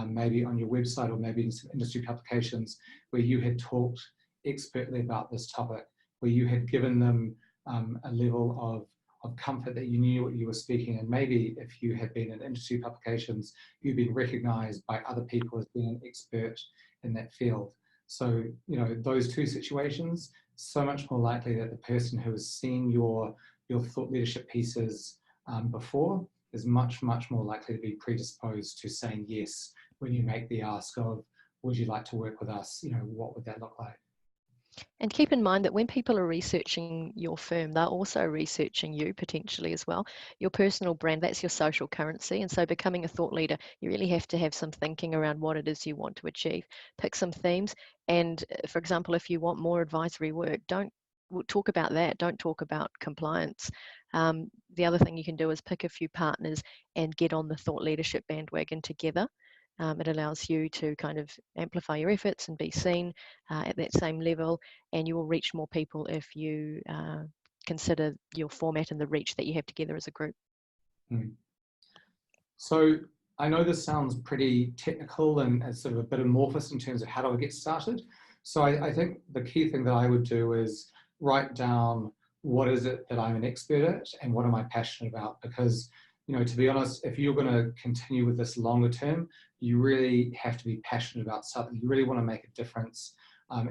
maybe on your website or maybe in some industry publications, where you had talked expertly about this topic, where you had given them a level of comfort that you knew what you were speaking. And maybe if you had been in industry publications, you've been recognized by other people as being an expert in that field. So, those 2 situations, so much more likely that the person who has seen your thought leadership pieces before is much more likely to be predisposed to saying yes when you make the ask of, would you like to work with us? You know, what would that look like? And keep in mind that when people are researching your firm, they're also researching you potentially as well. Your personal brand, that's your social currency. And so becoming a thought leader, you really have to have some thinking around what it is you want to achieve. Pick some themes. And for example, if you want more advisory work, don't talk about that. Don't talk about compliance. The other thing you can do is pick a few partners and get on the thought leadership bandwagon together. It allows you to kind of amplify your efforts and be seen at that same level, and you will reach more people if you consider your format and the reach that you have together as a group. So I know this sounds pretty technical and sort of a bit amorphous in terms of how do I get started. So I think the key thing that I would do is write down what is it that I'm an expert at and what am I passionate about, because you know, to be honest, if you're going to continue with this longer term, you really have to be passionate about something. You really want to make a difference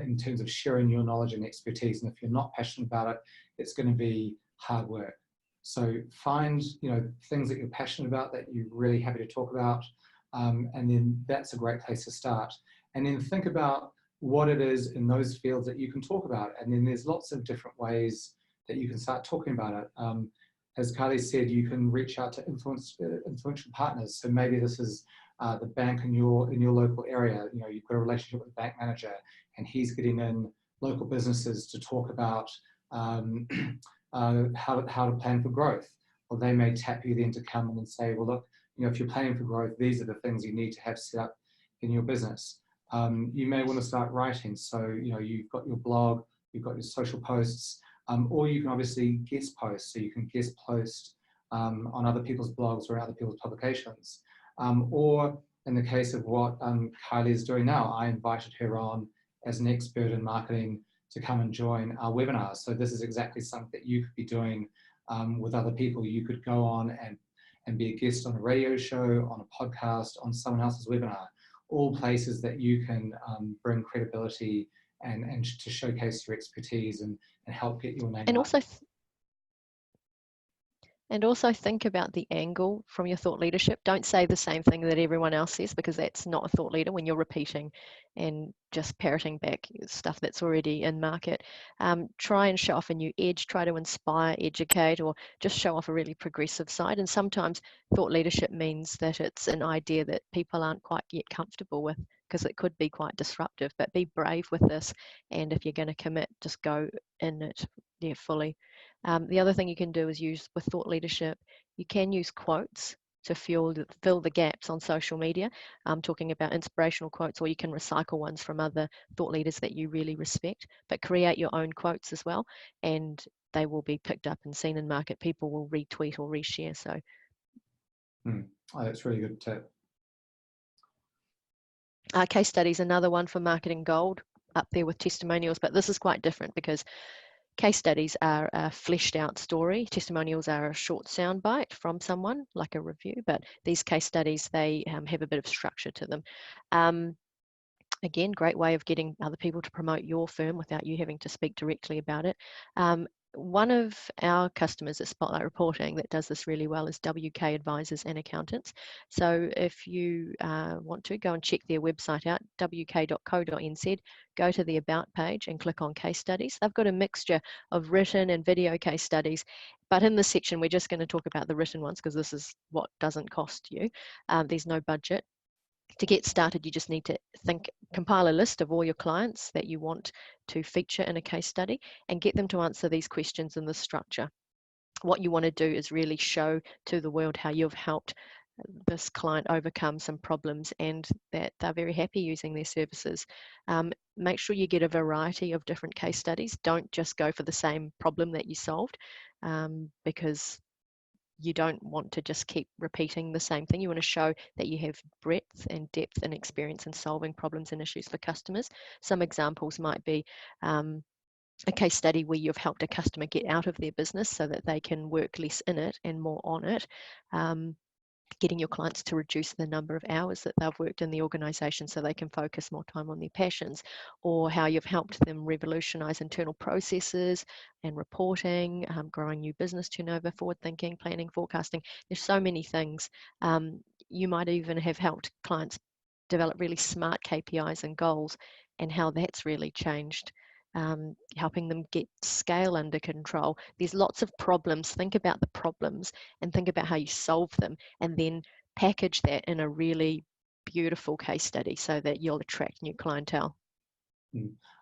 in terms of sharing your knowledge and expertise. And if you're not passionate about it, it's going to be hard work. So find, you know, things that you're passionate about that you're really happy to talk about, and then that's a great place to start. And then think about what it is in those fields that you can talk about. And then there's lots of different ways that you can start talking about it. As Kylie said, you can reach out to influential partners. So maybe this is the bank in your local area. You know, you've got a relationship with the bank manager, and he's getting in local businesses to talk about how to plan for growth. Or they may tap you then to come in and say, well, look, you know, if you're planning for growth, these are the things you need to have set up in your business. You may want to start writing. So, you know, you've got your blog, you've got your social posts. Or you can obviously guest post, so you can guest post on other people's blogs or other people's publications. Or in the case of what Kylie is doing now, I invited her on as an expert in marketing to come and join our webinar. So this is exactly something that you could be doing with other people. You could go on and be a guest on a radio show, on a podcast, on someone else's webinar, all places that you can bring credibility and to showcase your expertise and help get your name out. And also think about the angle from your thought leadership. Don't say the same thing that everyone else says, because that's not a thought leader when you're repeating and just parroting back stuff that's already in market. Try and show off a new edge, try to inspire, educate, or just show off a really progressive side. And sometimes thought leadership means that it's an idea that people aren't quite yet comfortable with, because it could be quite disruptive. But be brave with this, and if you're going to commit, just go in it fully. The other thing you can do is use with thought leadership, you can use quotes to fill the gaps on social media. I'm talking about inspirational quotes, or you can recycle ones from other thought leaders that you really respect, but create your own quotes as well, and they will be picked up and seen in market. People will retweet or reshare. So Oh, that's a really good tip. Case studies, another one for marketing gold, up there with testimonials, but this is quite different because case studies are a fleshed out story. Testimonials are a short soundbite from someone, like a review, but these case studies, they have a bit of structure to them. Again, great way of getting other people to promote your firm without you having to speak directly about it. One of our customers at Spotlight Reporting that does this really well is WK Advisors and Accountants. So if you want to, go and check their website out, wk.co.nz, go to the About page and click on Case Studies. They've got a mixture of written and video case studies, but in this section, we're just going to talk about the written ones because this is what doesn't cost you. There's no budget. To get started, you just need to compile a list of all your clients that you want to feature in a case study and get them to answer these questions in this structure. What you want to do is really show to the world how you've helped this client overcome some problems and that they're very happy using their services. Make sure you get a variety of different case studies. Don't just go for the same problem that you solved, because you don't want to just keep repeating the same thing. You want to show that you have breadth and depth and experience in solving problems and issues for customers. Some examples might be a case study where you've helped a customer get out of their business so that they can work less in it and more on it. getting your clients to reduce the number of hours that they've worked in the organisation so they can focus more time on their passions, or how you've helped them revolutionise internal processes and reporting, growing new business turnover, forward thinking, planning, forecasting. There's so many things. You might even have helped clients develop really smart KPIs and goals, and how that's really changed. Helping them get scale under control. There's lots of problems. Think about the problems and think about how you solve them, and then package that in a really beautiful case study so that you'll attract new clientele.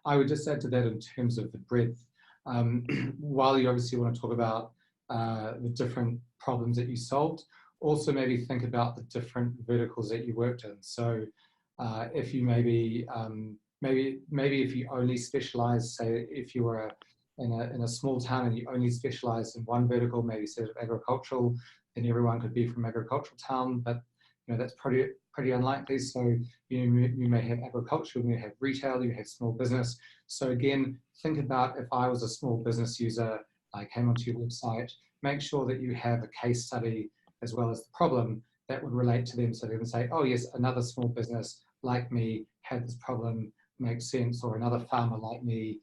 I would just add to that in terms of the breadth. While you obviously want to talk about the different problems that you solved, also maybe think about the different verticals that you worked in. So if you maybe if you only specialize, say if you were in a small town and you only specialize in one vertical, maybe sort of agricultural, then everyone could be from agricultural town, but that's pretty unlikely. So you may have agriculture, you may have retail, you have small business. So again, think about, if I was a small business user, I came onto your website, make sure that you have a case study as well as the problem that would relate to them, so they can say, oh yes, another small business like me had this problem, makes sense, or another farmer like me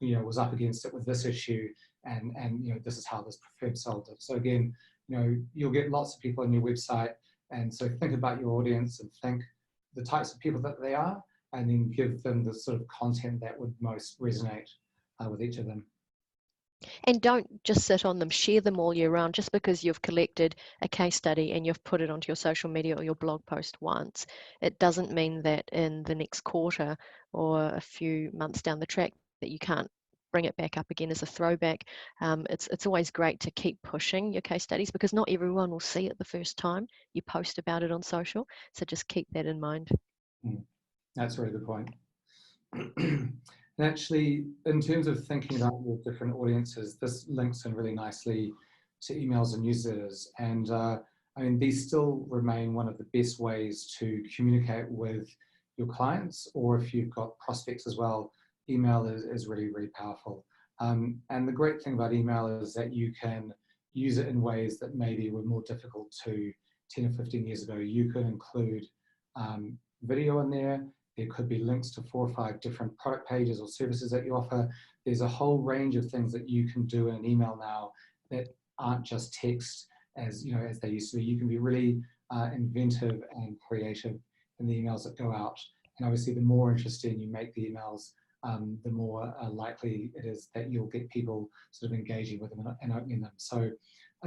was up against it with this issue, and this is how this firm solved it. So again, you'll get lots of people on your website, and so think about your audience and think the types of people that they are, and then give them the sort of content that would most resonate with each of them. And don't just sit on them, share them all year round. Just because you've collected a case study and you've put it onto your social media or your blog post once, it doesn't mean that in the next quarter or a few months down the track that you can't bring it back up again as a throwback. It's always great to keep pushing your case studies, because not everyone will see it the first time you post about it on social. So just keep that in mind. That's a really good point. And actually, in terms of thinking about your different audiences, this links in really nicely to emails and newsletters. And I mean, these still remain one of the best ways to communicate with your clients, or if you've got prospects as well, email is really, really powerful. And the great thing about email is that you can use it in ways that maybe were more difficult to 10 or 15 years ago. You could include video in there. There could be links to 4 or 5 different product pages or services that you offer. There's a whole range of things that you can do in an email now that aren't just text as they used to be. You can be really inventive and creative in the emails that go out. And obviously, the more interesting you make the emails, the more likely it is that you'll get people sort of engaging with them and opening them. So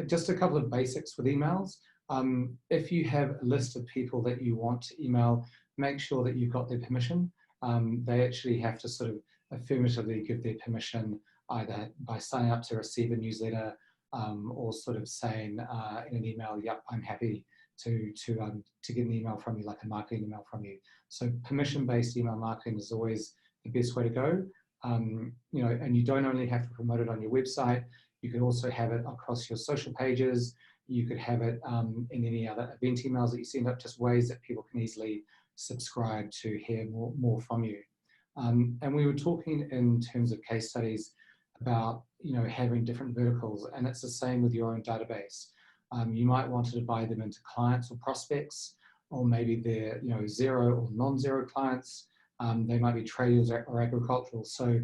just a couple of basics with emails. If you have a list of people that you want to email, make sure that you've got their permission. They actually have to sort of affirmatively give their permission, either by signing up to receive a newsletter or sort of saying in an email, yep, I'm happy to get an email from you, like a marketing email from you. So permission-based email marketing is always the best way to go. And you don't only have to promote it on your website, you could also have it across your social pages. You could have it in any other event emails that you send out, just ways that people can easily subscribe to hear more from you. And we were talking in terms of case studies about having different verticals, and it's the same with your own database. You might want to divide them into clients or prospects, or maybe they're zero or non-zero clients. They might be traders or agricultural. So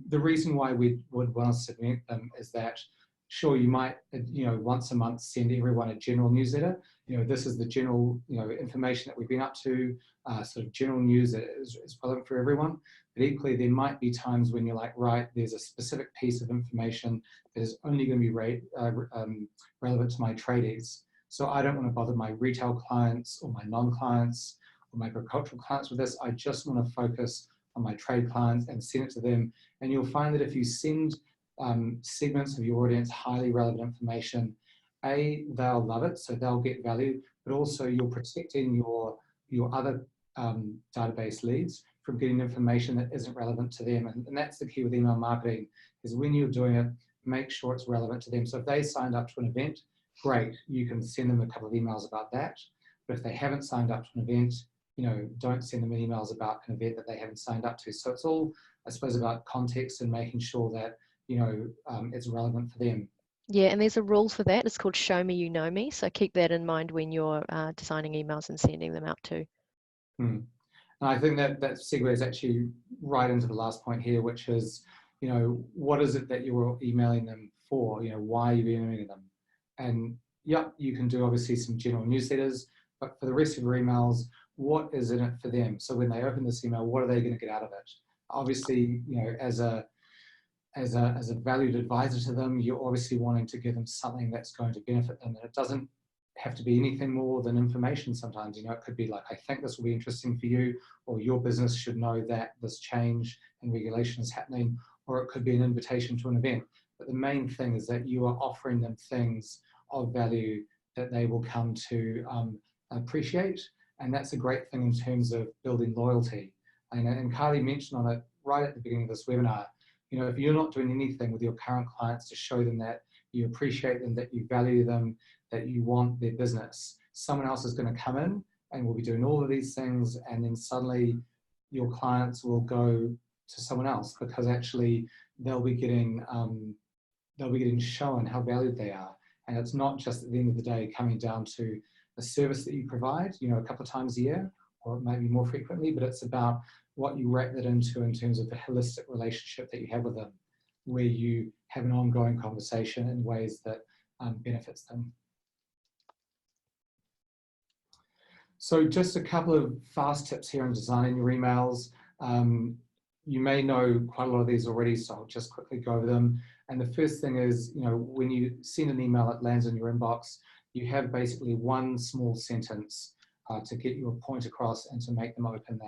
the reason why we would want to segment them is that, sure, you might once a month send everyone a general newsletter. This is the general information that we've been up to, sort of general news that is relevant for everyone. But equally, there might be times when you're like, right, there's a specific piece of information that is only going to be relevant to my tradies. So I don't want to bother my retail clients or my non-clients or my agricultural clients with this. I just want to focus on my trade clients and send it to them. And you'll find that if you send segments of your audience highly relevant information, they'll love it, so they'll get value, but also you're protecting your other database leads from getting information that isn't relevant to them. And that's the key with email marketing, is when you're doing it, make sure it's relevant to them. So if they signed up to an event, great, you can send them a couple of emails about that. But if they haven't signed up to an event, don't send them emails about an event that they haven't signed up to. So it's all, I suppose, about context and making sure that it's relevant for them. Yeah, and there's a rule for that. It's called Show Me You Know Me. So keep that in mind when you're designing emails and sending them out too. Hmm. And I think that segues actually right into the last point here, which is, what is it that you're emailing them for? Why are you emailing them? And yeah, you can do obviously some general newsletters, but for the rest of your emails, what is in it for them? So when they open this email, what are they going to get out of it? Obviously, as a valued advisor to them, you're obviously wanting to give them something that's going to benefit them. And it doesn't have to be anything more than information sometimes. It could be like, I think this will be interesting for you, or your business should know that this change in regulation is happening, or it could be an invitation to an event. But the main thing is that you are offering them things of value that they will come to appreciate. And that's a great thing in terms of building loyalty. And Kylie mentioned on it right at the beginning of this webinar, if you're not doing anything with your current clients to show them that you appreciate them, that you value them, that you want their business, someone else is going to come in and will be doing all of these things, and then suddenly your clients will go to someone else because actually they'll be getting shown how valued they are. And it's not just at the end of the day coming down to the service that you provide, a couple of times a year, or maybe more frequently, but it's about what you wrap that into in terms of the holistic relationship that you have with them, where you have an ongoing conversation in ways that benefits them. So just a couple of fast tips here on designing your emails. You may know quite a lot of these already, so I'll just quickly go over them. And the first thing is, when you send an email that lands in your inbox, you have basically one small sentence to get your point across and to make them open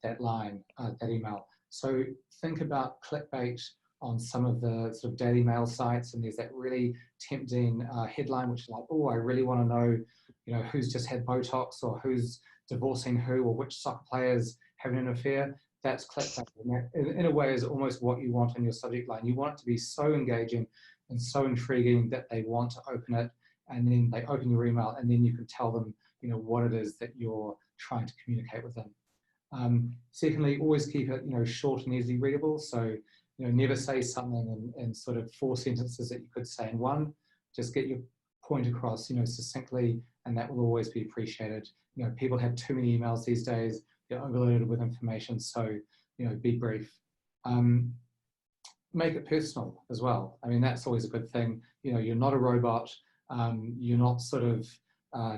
that line, that email. So think about clickbait on some of the sort of Daily Mail sites, and there's that really tempting headline, which is like, oh, I really want to know, who's just had Botox, or who's divorcing who, or which soccer players having an affair. That's clickbait. And that, in a way, is almost what you want in your subject line. You want it to be so engaging and so intriguing that they want to open it, and then they open your email, and then you can tell them, what it is that you're trying to communicate with them. Secondly, always keep it, short and easily readable. So, never say something in sort of 4 sentences that you could say in 1. Just get your point across, succinctly, and that will always be appreciated. People have too many emails these days. They're overloaded with information. So, be brief. Make it personal as well. I mean, that's always a good thing. You're not a robot. You're not sort of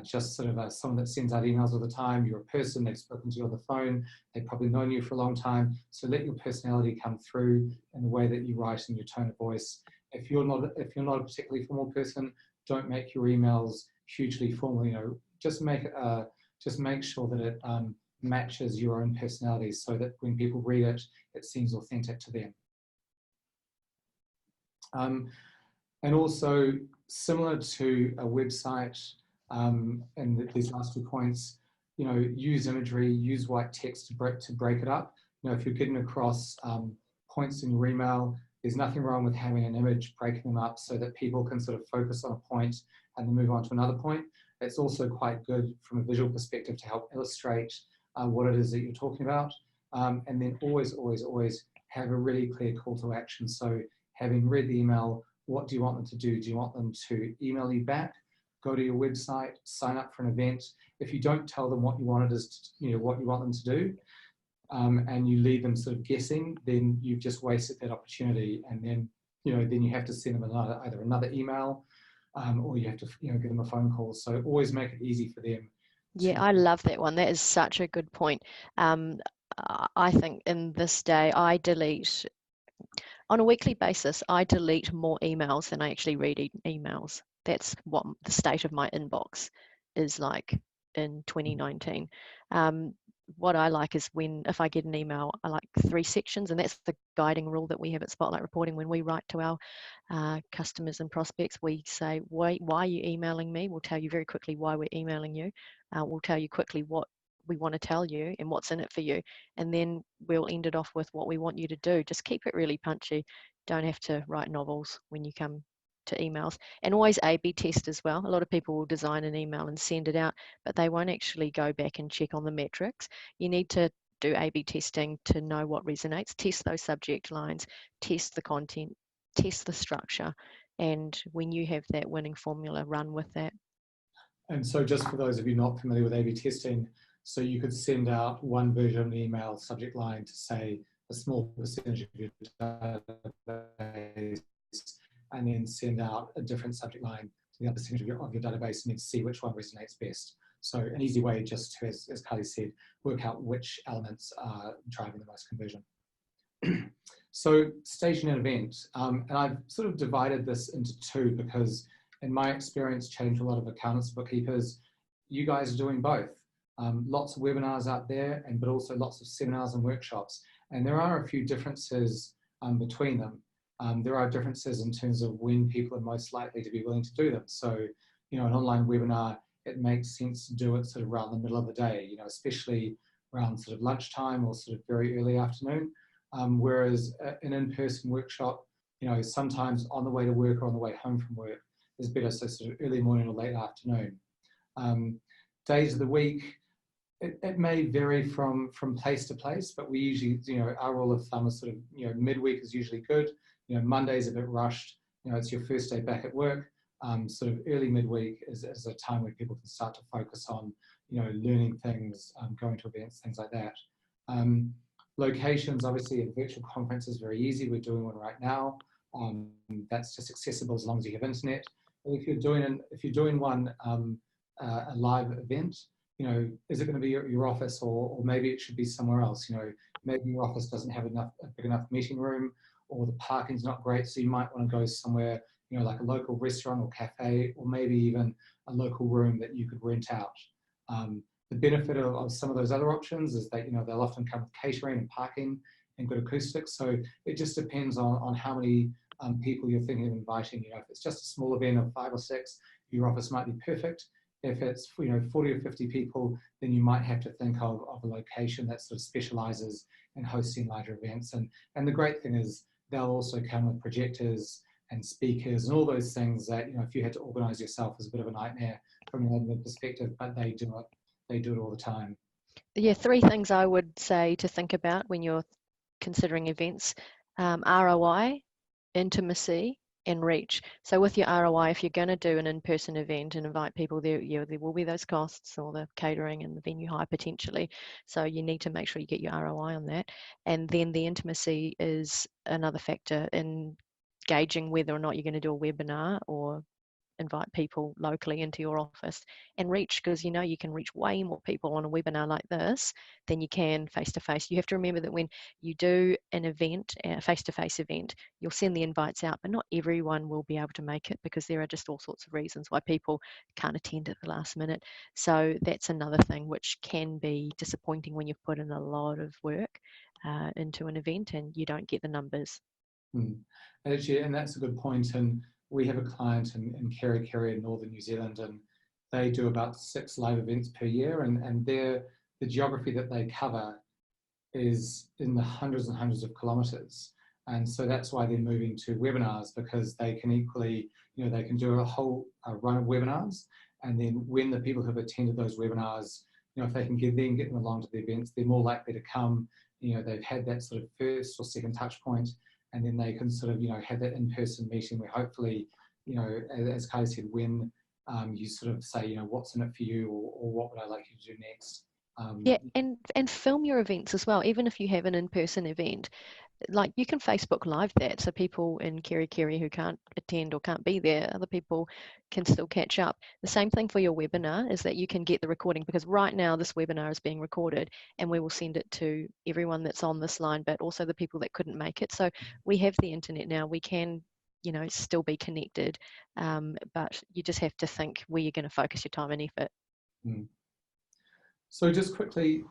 just sort of someone that sends out emails all the time. You're a person. They've spoken to you on the phone. They've probably known you for a long time. So let your personality come through in the way that you write and your tone of voice. If you're not a particularly formal person, don't make your emails hugely formal. Just make sure that it matches your own personality, so that when people read it, it seems authentic to them. And also, similar to a website, and these last 2 points, use imagery, use white text to break it up. If you're getting across points in your email, there's nothing wrong with having an image breaking them up so that people can sort of focus on a point and then move on to another point. It's also quite good from a visual perspective to help illustrate what it is that you're talking about. And then always have a really clear call to action. So having read the email, what do you want them to do? Do you want them to email you back, go to your website, sign up for an event? If you don't tell them what you want what you want them to do, and you leave them sort of guessing, then you've just wasted that opportunity. And then, then you have to send them either another email, or you have to, give them a phone call. So always make it easy for them. Yeah, I love that one. That is such a good point. I think in this day, on a weekly basis, I delete more emails than I actually read emails. That's what the state of my inbox is like in 2019. What I like is if I get an email, I like 3 sections, and that's the guiding rule that we have at Spotlight Reporting. When we write to our customers and prospects, we say, why are you emailing me? We'll tell you very quickly why we're emailing you. We'll tell you quickly what we want to tell you and what's in it for you, and then we'll end it off with what we want you to do. Just keep it really punchy. Don't have to write novels when you come to emails. And always A/B test as well. A lot of people will design an email and send it out, but they won't actually go back and check on the metrics. You need to do A/B testing to know what resonates. Test those subject lines, test the content, test the structure, And when you have that winning formula, run with that. And so just for those of you not familiar with A/B testing, so you could send out one version of an email subject line to say a small percentage of your database, and then send out a different subject line to the other percentage of your database, and then see which one resonates best. So an easy way just to, as Kylie said, work out which elements are driving the most conversion. So staging an event, and I've sort of divided this into two because in my experience, changed a lot of accountants, bookkeepers, you guys are doing both. Lots of webinars out there, but also lots of seminars and workshops. And there are a few differences between them. There are differences in terms of when people are most likely to be willing to do them. So, you know, an online webinar, it makes sense to do it sort of around the middle of the day, you know, especially around sort of lunchtime or sort of very early afternoon. Whereas an in-person workshop, you know, sometimes on the way to work or on the way home from work is better, so sort of early morning or late afternoon. Days of the week, it may vary from place to place, but we usually, you know, our rule of thumb is sort of, you know, midweek is usually good. You know, Monday's a bit rushed, you know, it's your first day back at work. Sort of early midweek is a time where people can start to focus on, you know, learning things, going to events, things like that. Locations, obviously a virtual conference is very easy. We're doing one right now. That's just accessible as long as you have internet. If you're doing one, a live event, you know, is it going to be your office, or maybe it should be somewhere else? You know, maybe your office doesn't have a big enough meeting room, or the parking's not great, so you might want to go somewhere, you know, like a local restaurant or cafe, or maybe even a local room that you could rent out. The benefit of some of those other options is that, you know, they'll often come with catering and parking and good acoustics. So it just depends on how many people you're thinking of inviting. You know, if it's just a small event of 5 or 6, your office might be perfect. If it's, you know, 40 or 50 people, then you might have to think of a location that sort of specializes in hosting larger events. And the great thing is they'll also come with projectors and speakers and all those things that, you know, if you had to organize yourself is a bit of a nightmare from an admin perspective, but they do it. They do it all the time. Yeah, 3 things I would say to think about when you're considering events: ROI, intimacy, and reach. So with your ROI, if you're going to do an in-person event and invite people, there will be those costs, or the catering and the venue hire potentially. So you need to make sure you get your ROI on that. And then the intimacy is another factor in gauging whether or not you're going to do a webinar or invite people locally into your office. And reach, because you know you can reach way more people on a webinar like this than you can face-to-face. You have to remember that when you do an event, a face-to-face event, you'll send the invites out, but not everyone will be able to make it, because there are just all sorts of reasons why people can't attend at the last minute. So that's another thing which can be disappointing when you've put in a lot of work into an event and you don't get the numbers. Actually, and that's a good point. And we have a client in Kerikeri in northern New Zealand, and they do about 6 live events per year, and the geography that they cover is in the hundreds and hundreds of kilometers. And so that's why they're moving to webinars, because they can equally, you know, they can do a whole run of webinars, and then when the people who have attended those webinars, you know, if they can get them along to the events, they're more likely to come. You know, they've had that sort of first or second touch point, and then they can sort of, you know, have that in-person meeting where hopefully, you know, as Kylie said, when you sort of say, you know, what's in it for you, or what would I like you to do next? Yeah, and film your events as well. Even if you have an in-person event, like you can Facebook Live that, so people in Kerikeri who can't attend or can't be there, other people can still catch up. The same thing for your webinar is that you can get the recording, because right now this webinar is being recorded and we will send it to everyone that's on this line, but also the people that couldn't make it. So we have the internet now, we can, you know, still be connected, but you just have to think where you're going to focus your time and effort. So just quickly,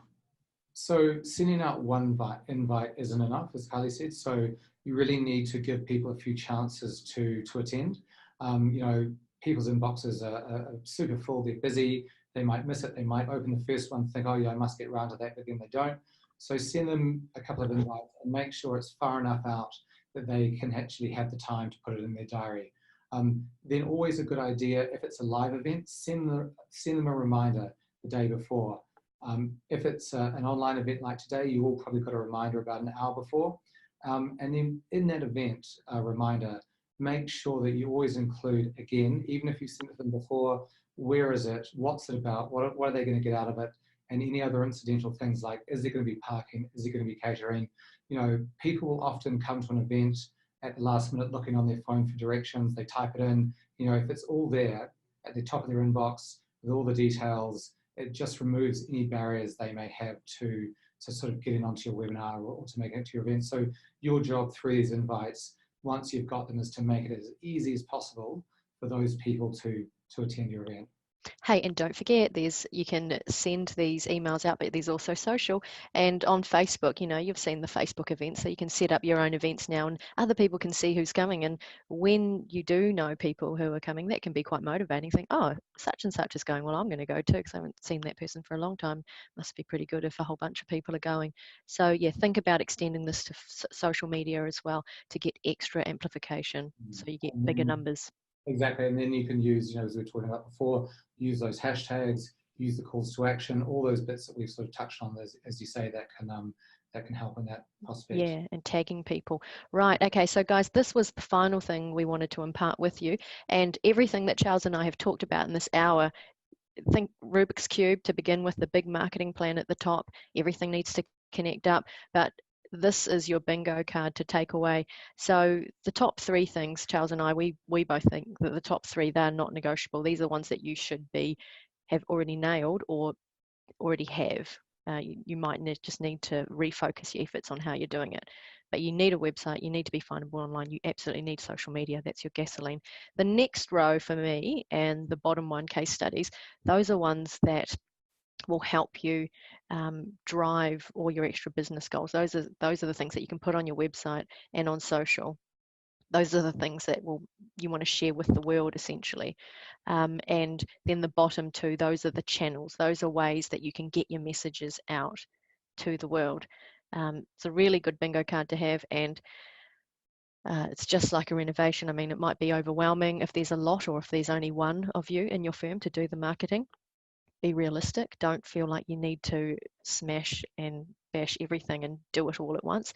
so sending out one invite isn't enough, as Kylie said. So you really need to give people a few chances to attend. You know, people's inboxes are super full. They're busy. They might miss it. They might open the first one, think, oh yeah, I must get around to that, but then they don't. So send them a couple of invites and make sure it's far enough out that they can actually have the time to put it in their diary. Then always a good idea, if it's a live event, send them a reminder the day before. If it's an online event like today, you all probably got a reminder about an hour before. And then in that event reminder, make sure that you always include, again, even if you've sent it to them before, where is it, what's it about, what are they going to get out of it, and any other incidental things like, is there going to be parking, is there going to be catering? You know, people will often come to an event at the last minute looking on their phone for directions, they type it in, you know, if it's all there at the top of their inbox with all the details, it just removes any barriers they may have to sort of getting onto your webinar or to make it to your event. So your job through these invites, once you've got them, is to make it as easy as possible for those people to attend your event. Hey, and don't forget, you can send these emails out, but there's also social and on Facebook. You know, you've seen the Facebook events, so you can set up your own events now, and other people can see who's coming. And when you do know people who are coming, that can be quite motivating. Think, oh, such and such is going. Well, I'm going to go too because I haven't seen that person for a long time. Must be pretty good if a whole bunch of people are going. So yeah, think about extending this to social media as well to get extra amplification, so you get bigger numbers. Exactly, and then you can use, you know, as we were talking about before, use those hashtags, use the calls to action, all those bits that we've sort of touched on, as you say, that can help in that prospect. Yeah, and tagging people. Right, okay, so guys, this was the final thing we wanted to impart with you, and everything that Charles and I have talked about in this hour. Think Rubik's Cube to begin with, the big marketing plan at the top. Everything needs to connect up, but this is your bingo card to take away. So the top three things, Charles and I, we both think that the top three, they're not negotiable. These are ones that you should have already nailed or already have. You might just need to refocus your efforts on how you're doing it. But you need a website, you need to be findable online, you absolutely need social media. That's your gasoline. The next row for me, and the bottom one, case studies, those are ones that will help you drive all your extra business goals. Those are the things that you can put on your website and on social. Those are the things that you want to share with the world, essentially. And then the bottom two, those are the channels. Those are ways that you can get your messages out to the world. It's a really good bingo card to have, and it's just like a renovation. I mean, it might be overwhelming if there's a lot, or if there's only one of you in your firm to do the marketing. Be realistic. Don't feel like you need to smash and bash everything and do it all at once.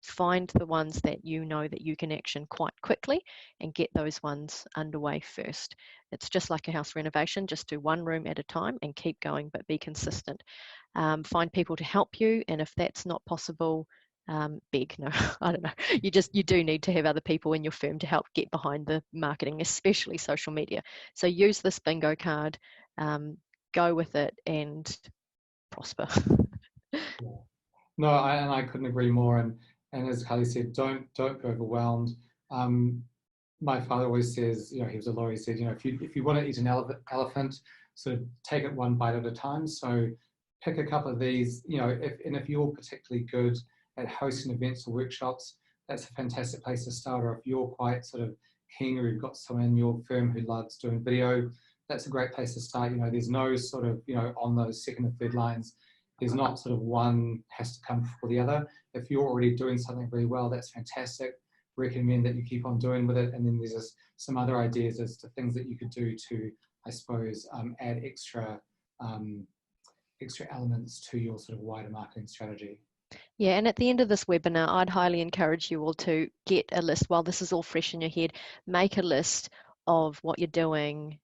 Find the ones that you know that you can action quite quickly and get those ones underway first. It's just like a house renovation. Just do one room at a time and keep going, but be consistent. Find people to help you, and if that's not possible, beg. No, I don't know. You do need to have other people in your firm to help get behind the marketing, especially social media. So use this bingo card, go with it, and prosper. Yeah. No, I couldn't agree more. And as Kylie said, don't be overwhelmed. My father always says, you know, he was a lawyer. He said, you know, if you want to eat an elephant, sort of take it one bite at a time. So pick a couple of these, you know, if you're particularly good at hosting events or workshops, that's a fantastic place to start. Or if you're quite sort of keen, or you've got someone in your firm who loves doing video, that's a great place to start. You know, there's no sort of, you know, on those second and third lines, there's not sort of one has to come before the other. If you're already doing something really well, that's fantastic. Recommend that you keep on doing with it. And then there's just some other ideas as to things that you could do to, I suppose, add extra elements to your sort of wider marketing strategy. Yeah, and at the end of this webinar, I'd highly encourage you all to get a list. While this is all fresh in your head, make a list of what you're doing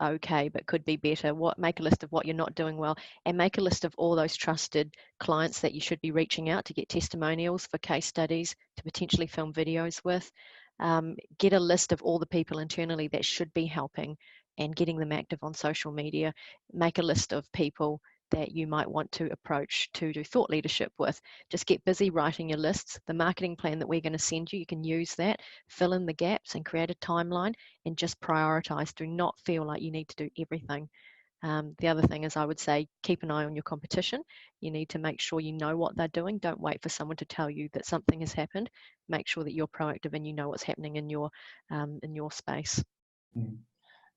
okay, but could be better. Make a list of what you're not doing well, and make a list of all those trusted clients that you should be reaching out to get testimonials, for case studies, to potentially film videos with. Get a list of all the people internally that should be helping and getting them active on social media. Make a list of people that you might want to approach to do thought leadership with. Just get busy writing your lists. The marketing plan that we're going to send you, you can use that, fill in the gaps and create a timeline, and just prioritize. Do not feel like you need to do everything. The other thing is, I would say, keep an eye on your competition. You need to make sure you know what they're doing. Don't wait for someone to tell you that something has happened. Make sure that you're proactive and you know what's happening in your space.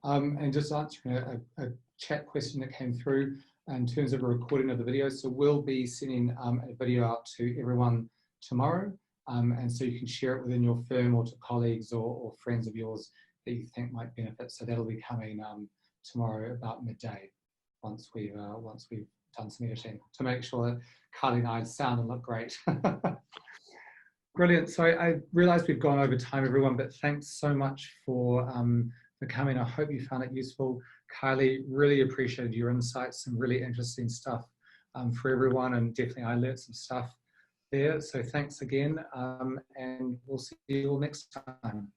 And just answering a chat question that came through in terms of a recording of the video. So we'll be sending a video out to everyone tomorrow. And so you can share it within your firm or to colleagues or friends of yours that you think might benefit. So that'll be coming tomorrow about midday, once we've done some editing, to make sure that Kylie and I sound and look great. Brilliant. So I realise we've gone over time, everyone, but thanks so much for coming. I hope you found it useful. Kylie, really appreciated your insights, some really interesting stuff for everyone, and definitely I learned some stuff there. So thanks again, and we'll see you all next time.